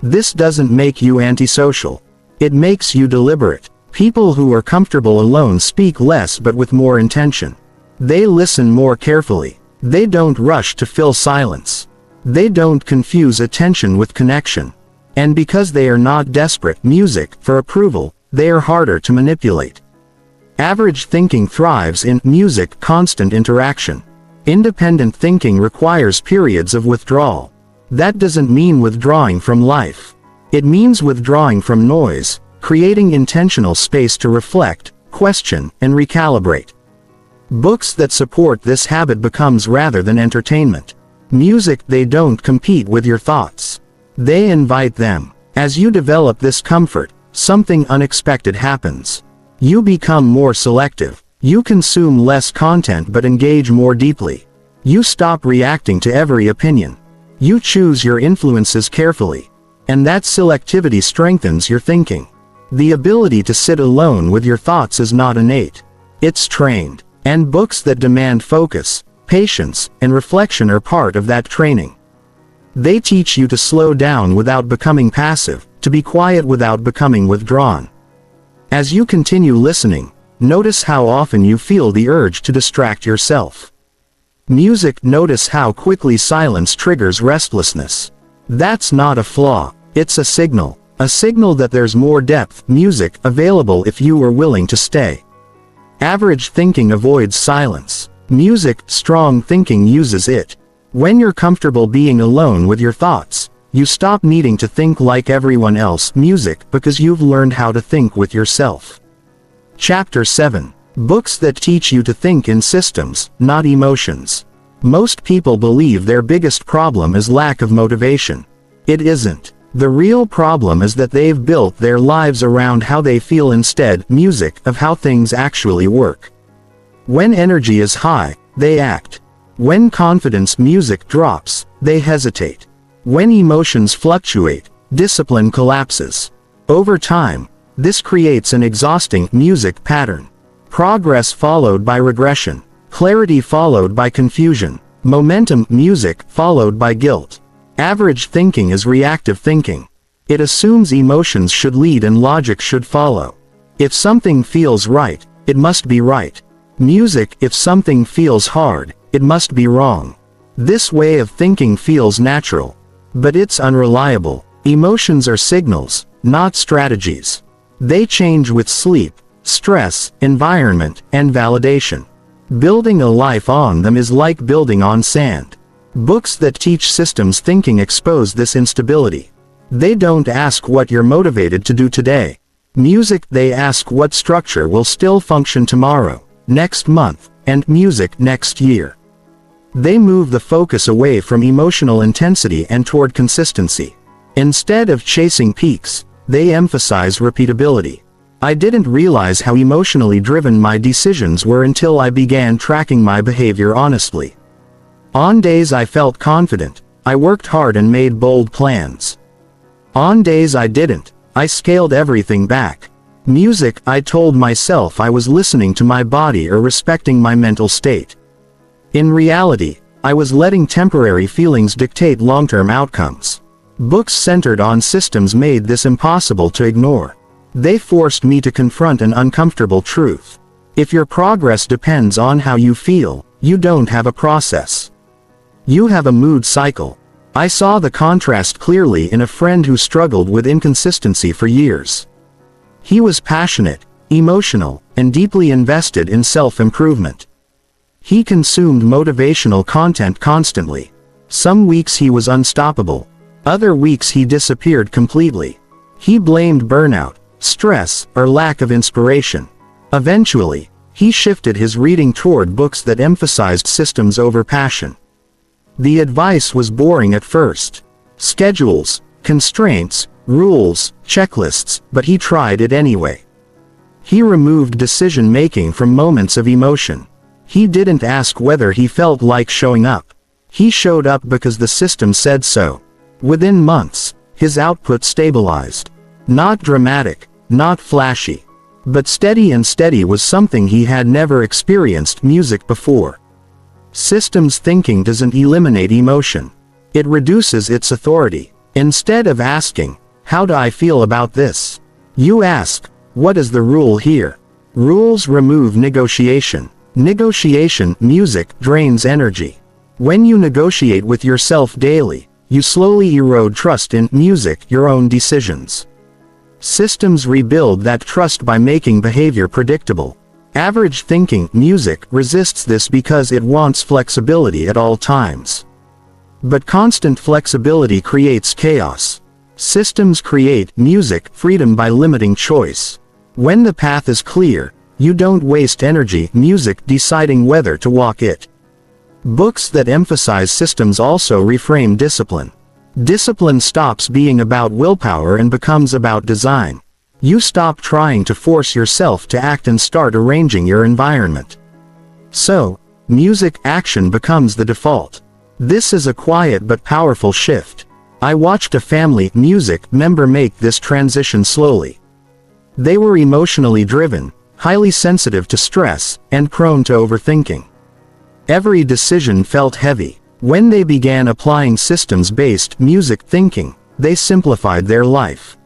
This doesn't make you antisocial. It makes you deliberate. People who are comfortable alone speak less but with more intention. They listen more carefully. They don't rush to fill silence. They don't confuse attention with connection. And because they are not desperate music for approval, they are harder to manipulate. Average thinking thrives in music constant interaction. Independent thinking requires periods of withdrawal. That doesn't mean withdrawing from life. It means withdrawing from noise, creating intentional space to reflect, question, and recalibrate. Books that support this habit becomes rather than entertainment. Music, they don't compete with your thoughts. They invite them. As you develop this comfort, something unexpected happens. You become more selective. You consume less content but engage more deeply. You stop reacting to every opinion. You choose your influences carefully. And that selectivity strengthens your thinking. The ability to sit alone with your thoughts is not innate. It's trained. And books that demand focus, patience, and reflection are part of that training. They teach you to slow down without becoming passive, to be quiet without becoming withdrawn. As you continue listening, notice how often you feel the urge to distract yourself. Music. Notice how quickly silence triggers restlessness. That's not a flaw, it's a signal that there's more depth, music, available if you are willing to stay. Average thinking avoids silence. Music. Strong thinking uses it. When you're comfortable being alone with your thoughts, you stop needing to think like everyone else. Music, because you've learned how to think with yourself. Chapter 7. Books that teach you to think in systems, not emotions. Most people believe their biggest problem is lack of motivation. It isn't. The real problem is that they've built their lives around how they feel instead, music, of how things actually work. When energy is high, they act. When confidence, music, drops, they hesitate. When emotions fluctuate, discipline collapses. Over time, this creates an exhausting music pattern. Progress followed by regression. Clarity followed by confusion. Momentum, music, followed by guilt. Average thinking is reactive thinking. It assumes emotions should lead and logic should follow. If something feels right, it must be right. Music. If something feels hard, it must be wrong. This way of thinking feels natural, but it's unreliable. Emotions are signals, not strategies. They change with sleep, stress, environment, and validation. Building a life on them is like building on sand. Books that teach systems thinking expose this instability. They don't ask what you're motivated to do today. Music. They ask what structure will still function tomorrow, next month, and music next year. They move the focus away from emotional intensity and toward consistency. Instead of chasing peaks, they emphasize repeatability. I didn't realize how emotionally driven my decisions were until I began tracking my behavior honestly. On days I felt confident, I worked hard and made bold plans. On days I didn't, I scaled everything back. Music. I told myself I was listening to my body or respecting my mental state. In reality, I was letting temporary feelings dictate long-term outcomes. Books centered on systems made this impossible to ignore. They forced me to confront an uncomfortable truth. If your progress depends on how you feel, you don't have a process. You have a mood cycle. I saw the contrast clearly in a friend who struggled with inconsistency for years. He was passionate, emotional, and deeply invested in self-improvement. He consumed motivational content constantly. Some weeks he was unstoppable. Other weeks he disappeared completely. He blamed burnout, stress, or lack of inspiration. Eventually, he shifted his reading toward books that emphasized systems over passion. The advice was boring at first. Schedules, constraints, rules, checklists, but he tried it anyway. He removed decision-making from moments of emotion. He didn't ask whether he felt like showing up. He showed up because the system said so. Within months, his output stabilized. Not dramatic, not flashy, but steady, and steady was something he had never experienced music before. Systems thinking doesn't eliminate emotion. It reduces its authority. Instead of asking, "How do I feel about this?" you ask, "What is the rule here?" Rules remove negotiation. Negotiation, music, drains energy. When you negotiate with yourself daily, you slowly erode trust in music, your own decisions. Systems rebuild that trust by making behavior predictable. Average thinking, music, resists this because it wants flexibility at all times. But constant flexibility creates chaos. Systems create, music, freedom by limiting choice. When the path is clear, you don't waste energy, music, deciding whether to walk it. Books that emphasize systems also reframe discipline. Discipline stops being about willpower and becomes about design. You stop trying to force yourself to act and start arranging your environment. So, music, action becomes the default. This is a quiet but powerful shift. I watched a family music member make this transition slowly. They were emotionally driven, highly sensitive to stress, and prone to overthinking. Every decision felt heavy. When they began applying systems-based music thinking, they simplified their life.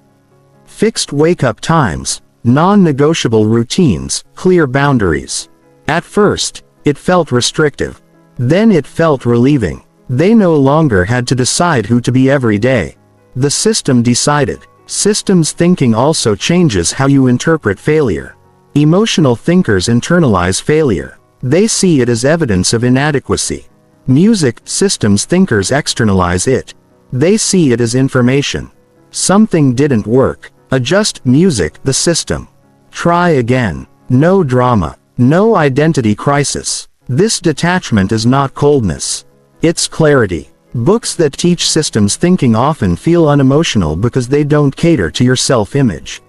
Fixed wake-up times, non-negotiable routines, clear boundaries. At first, it felt restrictive. Then it felt relieving. They no longer had to decide who to be every day. The system decided. Systems thinking also changes how you interpret failure. Emotional thinkers internalize failure. They see it as evidence of inadequacy. Music systems thinkers externalize it. They see it as information. Something didn't work. Adjust music, the system. Try again. No drama. No identity crisis. This detachment is not coldness. It's clarity. Books that teach systems thinking often feel unemotional because they don't cater to your self-image.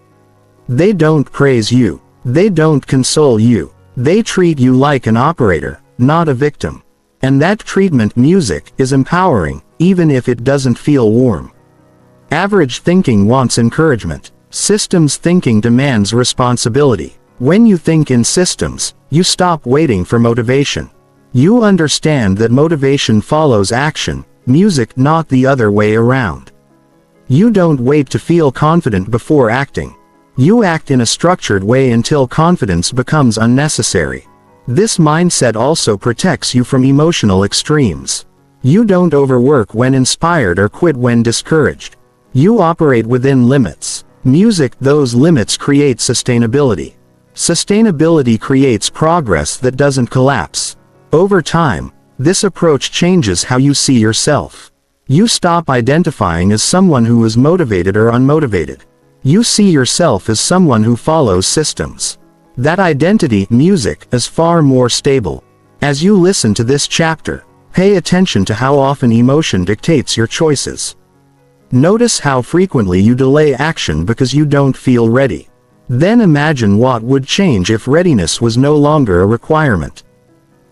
They don't praise you. They don't console you. They treat you like an operator, not a victim. And that treatment music is empowering, even if it doesn't feel warm. Average thinking wants encouragement. Systems thinking demands responsibility. When you think in systems, you stop waiting for motivation. You understand that motivation follows action, music not the other way around. You don't wait to feel confident before acting. You act in a structured way until confidence becomes unnecessary. This mindset also protects you from emotional extremes. You don't overwork when inspired or quit when discouraged. You operate within limits. Music, those limits create sustainability. Sustainability creates progress that doesn't collapse. Over time, this approach changes how you see yourself. You stop identifying as someone who is motivated or unmotivated. You see yourself as someone who follows systems. That identity, music, is far more stable. As you listen to this chapter, pay attention to how often emotion dictates your choices. Notice how frequently you delay action because you don't feel ready. Then imagine what would change if readiness was no longer a requirement.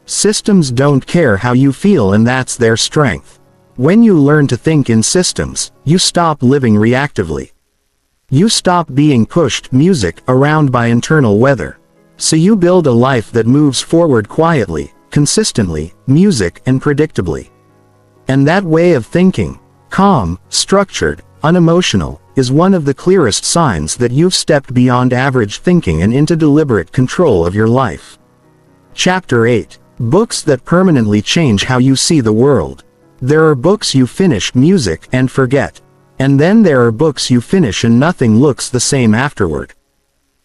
Systems don't care how you feel, and that's their strength. When you learn to think in systems, you stop living reactively. You stop being pushed music around by internal weather. So you build a life that moves forward quietly, consistently, music and predictably. And that way of thinking, calm, structured, unemotional, is one of the clearest signs that you've stepped beyond average thinking and into deliberate control of your life. Chapter 8. Books that permanently change how you see the world. There are books you finish, music, and forget. And then there are books you finish and nothing looks the same afterward.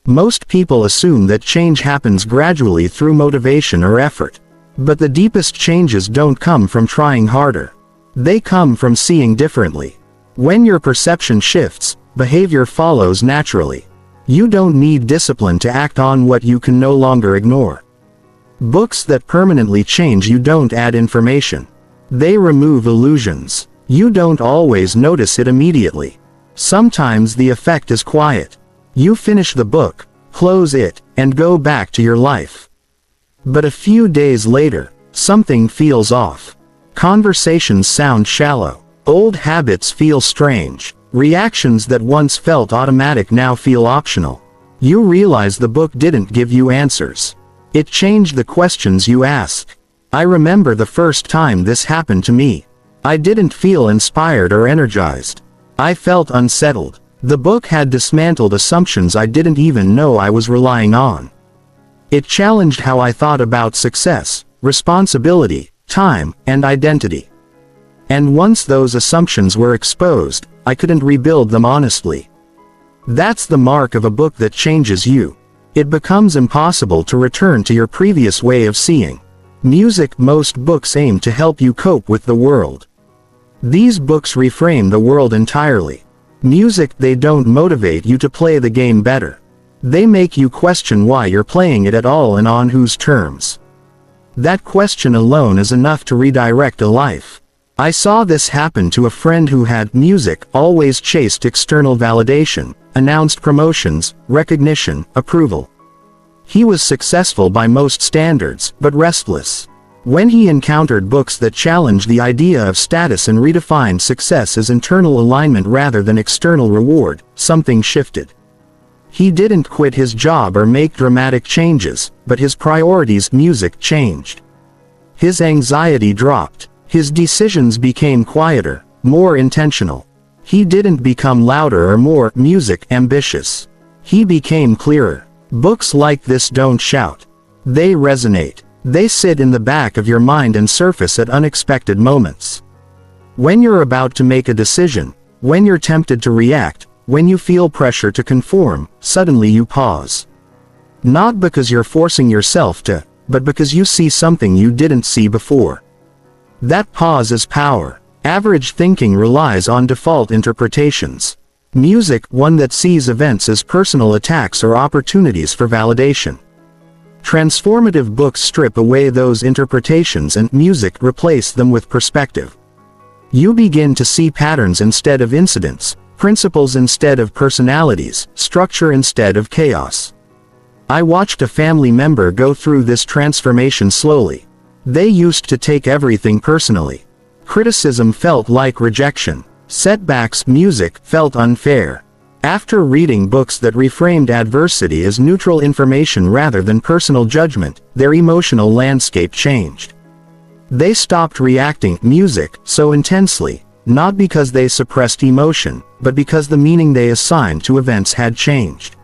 Most people assume that change happens gradually through motivation or effort. But the deepest changes don't come from trying harder. They come from seeing differently. When your perception shifts, behavior follows naturally. You don't need discipline to act on what you can no longer ignore. Books that permanently change you don't add information. They remove illusions. You don't always notice it immediately. Sometimes the effect is quiet. You finish the book, close it, and go back to your life. But a few days later, something feels off. Conversations sound shallow. Old habits feel strange. Reactions that once felt automatic now feel optional. You realize the book didn't give you answers. It changed the questions you ask. I remember the first time this happened to me. I didn't feel inspired or energized. I felt unsettled. The book had dismantled assumptions I didn't even know I was relying on. It challenged how I thought about success, responsibility, time, and identity. And once those assumptions were exposed, I couldn't rebuild them honestly. That's the mark of a book that changes you. It becomes impossible to return to your previous way of seeing. Music. Most books aim to help you cope with the world. These books reframe the world entirely. Music. They don't motivate you to play the game better. They make you question why you're playing it at all and on whose terms. That question alone is enough to redirect a life. I saw this happen to a friend who had music always chased external validation, announced promotions, recognition, approval. He was successful by most standards, but restless. When he encountered books that challenged the idea of status and redefined success as internal alignment rather than external reward, something shifted. He didn't quit his job or make dramatic changes, but his priorities, music, changed. His anxiety dropped. His decisions became quieter, more intentional. He didn't become louder or more music ambitious. He became clearer. Books like this don't shout. They resonate. They sit in the back of your mind and surface at unexpected moments. When you're about to make a decision, when you're tempted to react, when you feel pressure to conform, suddenly you pause. Not because you're forcing yourself to, but because you see something you didn't see before. That pause is power. Average thinking relies on default interpretations. Music, one that sees events as personal attacks or opportunities for validation. Transformative books strip away those interpretations and music replace them with perspective. You begin to see patterns instead of incidents, principles instead of personalities, structure instead of chaos. I watched a family member go through this transformation slowly. They used to take everything personally. Criticism felt like rejection. Setbacks, music, felt unfair. After reading books that reframed adversity as neutral information rather than personal judgment, their emotional landscape changed. They stopped reacting music so intensely, not because they suppressed emotion, but because the meaning they assigned to events had changed.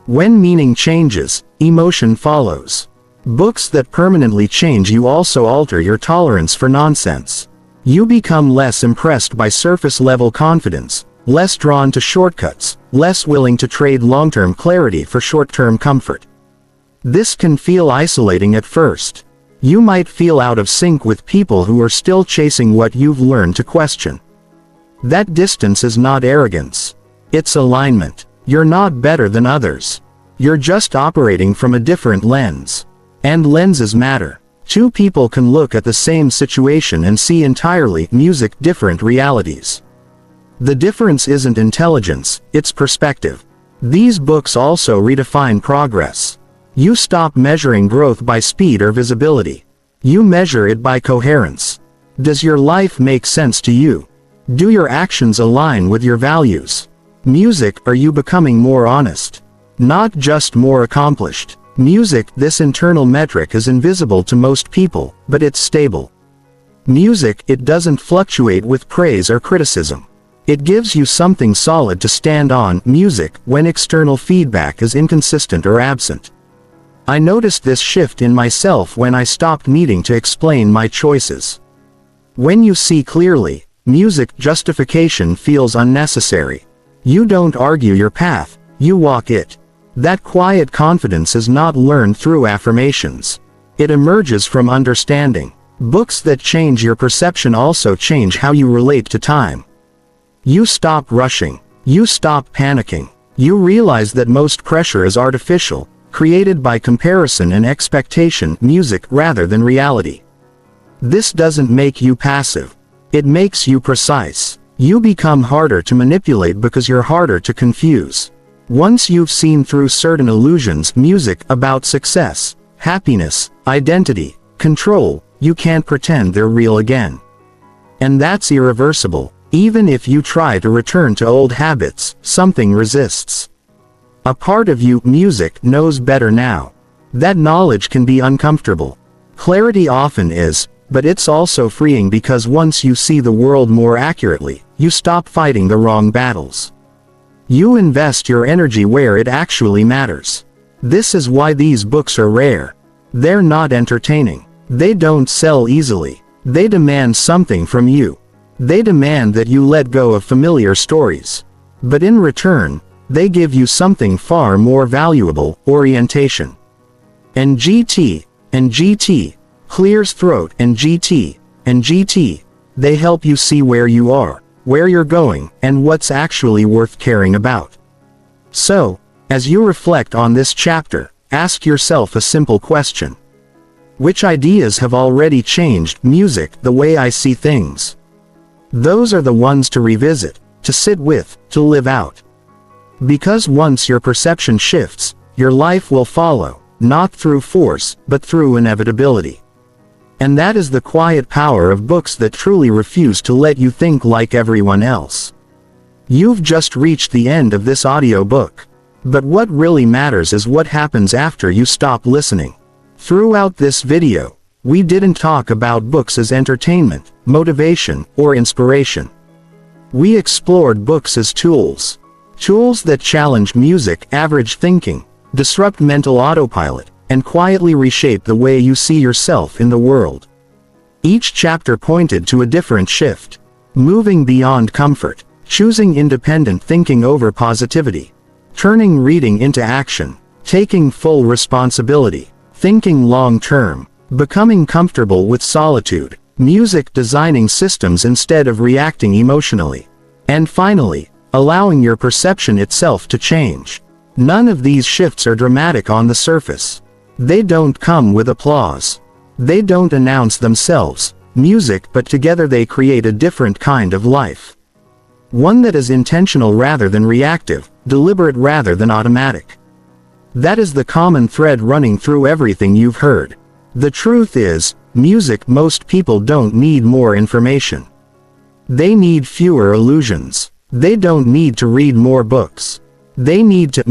When meaning changes, emotion follows. Books that permanently change you also alter your tolerance for nonsense. You become less impressed by surface-level confidence, less drawn to shortcuts, less willing to trade long-term clarity for short-term comfort. This can feel isolating at first. You might feel out of sync with people who are still chasing what you've learned to question. That distance is not arrogance. It's alignment. You're not better than others. You're just operating from a different lens. And lenses matter. Two people can look at the same situation and see entirely different realities. The difference isn't intelligence, it's perspective. These books also redefine progress. You stop measuring growth by speed or visibility. You measure it by coherence. Does your life make sense to you? Do your actions align with your values? Music, are you becoming more honest? Not just more accomplished. Music, this internal metric is invisible to most people, but it's stable. Music, it doesn't fluctuate with praise or criticism. It gives you something solid to stand on. Music, when external feedback is inconsistent or absent. I noticed this shift in myself when I stopped needing to explain my choices. When you see clearly, music justification feels unnecessary. You don't argue your path, you walk it. That quiet confidence is not learned through affirmations. It emerges from understanding. Books that change your perception also change how you relate to time. You stop rushing. You stop panicking. You realize that most pressure is artificial, created by comparison and expectation, music rather than reality. This doesn't make you passive. It makes you precise. You become harder to manipulate because you're harder to confuse. Once you've seen through certain illusions, music about success, happiness, identity, control, you can't pretend they're real again. And that's irreversible. Even if you try to return to old habits, something resists. A part of you, music, knows better now. That knowledge can be uncomfortable. Clarity often is, but it's also freeing because once you see the world more accurately, you stop fighting the wrong battles. You invest your energy where it actually matters. This is why these books are rare. They're not entertaining. They don't sell easily. They demand something from you. They demand that you let go of familiar stories. But in return, they give you something far more valuable, orientation. And GT, clears throat, and GT, they help you see where you are, where you're going, and what's actually worth caring about. So, as you reflect on this chapter, ask yourself a simple question. Which ideas have already changed music, the way I see things? Those are the ones to revisit, to sit with, to live out. Because once your perception shifts, your life will follow, not through force, but through inevitability. And that is the quiet power of books that truly refuse to let you think like everyone else. You've just reached the end of this audiobook. But what really matters is what happens after you stop listening. Throughout this video, we didn't talk about books as entertainment, motivation, or inspiration. We explored books as tools. Tools that challenge music, average thinking, disrupt mental autopilot, and quietly reshape the way you see yourself in the world. Each chapter pointed to a different shift. Moving beyond comfort, choosing independent thinking over positivity, turning reading into action, taking full responsibility, thinking long-term, becoming comfortable with solitude, music designing systems instead of reacting emotionally, and finally, allowing your perception itself to change. None of these shifts are dramatic on the surface. They don't come with applause. They don't announce themselves, music, but together they create a different kind of life. One that is intentional rather than reactive, deliberate rather than automatic. That is the common thread running through everything you've heard. The truth is, most people don't need more information. They need fewer illusions. They don't need to read more books. They need to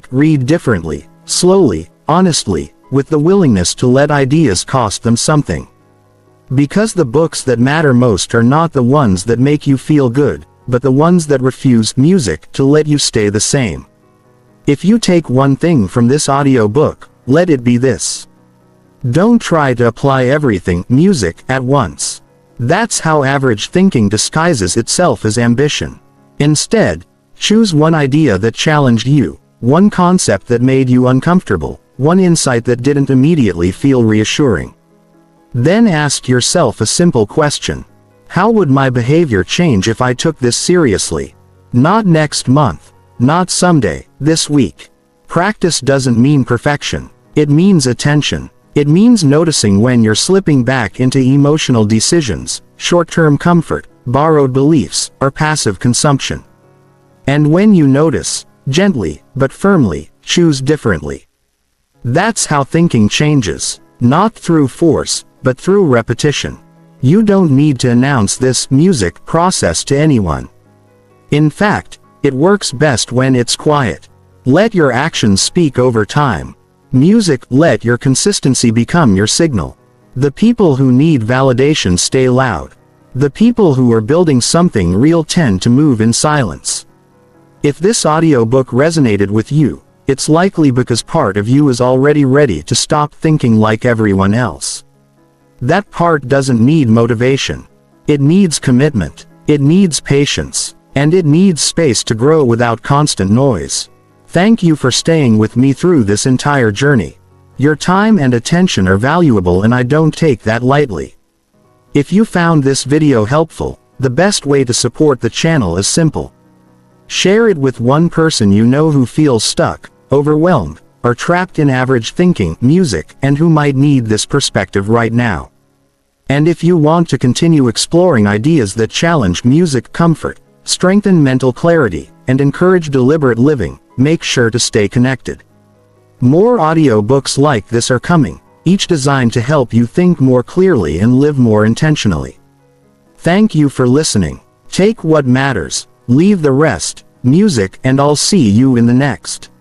read differently, slowly, honestly, with the willingness to let ideas cost them something. Because the books that matter most are not the ones that make you feel good, but the ones that refuse to let you stay the same. If you take one thing from this audiobook, let it be this. Don't try to apply everything, at once. That's how average thinking disguises itself as ambition. Instead, choose one idea that challenged you, one concept that made you uncomfortable, one insight that didn't immediately feel reassuring. Then ask yourself a simple question. How would my behavior change if I took this seriously? Not next month. Not someday, this week. Practice doesn't mean perfection. It means attention. It means noticing when you're slipping back into emotional decisions, short-term comfort, borrowed beliefs, or passive consumption. And when you notice, gently, but firmly, choose differently. That's how thinking changes. Not through force, but through repetition. You don't need to announce this process to anyone. In fact, it works best when it's quiet. Let your actions speak over time. Let your consistency become your signal. The people who need validation stay loud. The people who are building something real tend to move in silence. If this audiobook resonated with you, it's likely because part of you is already ready to stop thinking like everyone else. That part doesn't need motivation. It needs commitment. It needs patience. And it needs space to grow without constant noise. Thank you for staying with me through this entire journey. Your time and attention are valuable and I don't take that lightly. If you found this video helpful, the best way to support the channel is simple. Share it with one person you know who feels stuck, overwhelmed, or trapped in average thinking, and who might need this perspective right now. And if you want to continue exploring ideas that challenge comfort, strengthen mental clarity, and encourage deliberate living, make sure to stay connected. More audiobooks like this are coming, each designed to help you think more clearly and live more intentionally. Thank you for listening. Take what matters, leave the rest, and I'll see you in the next.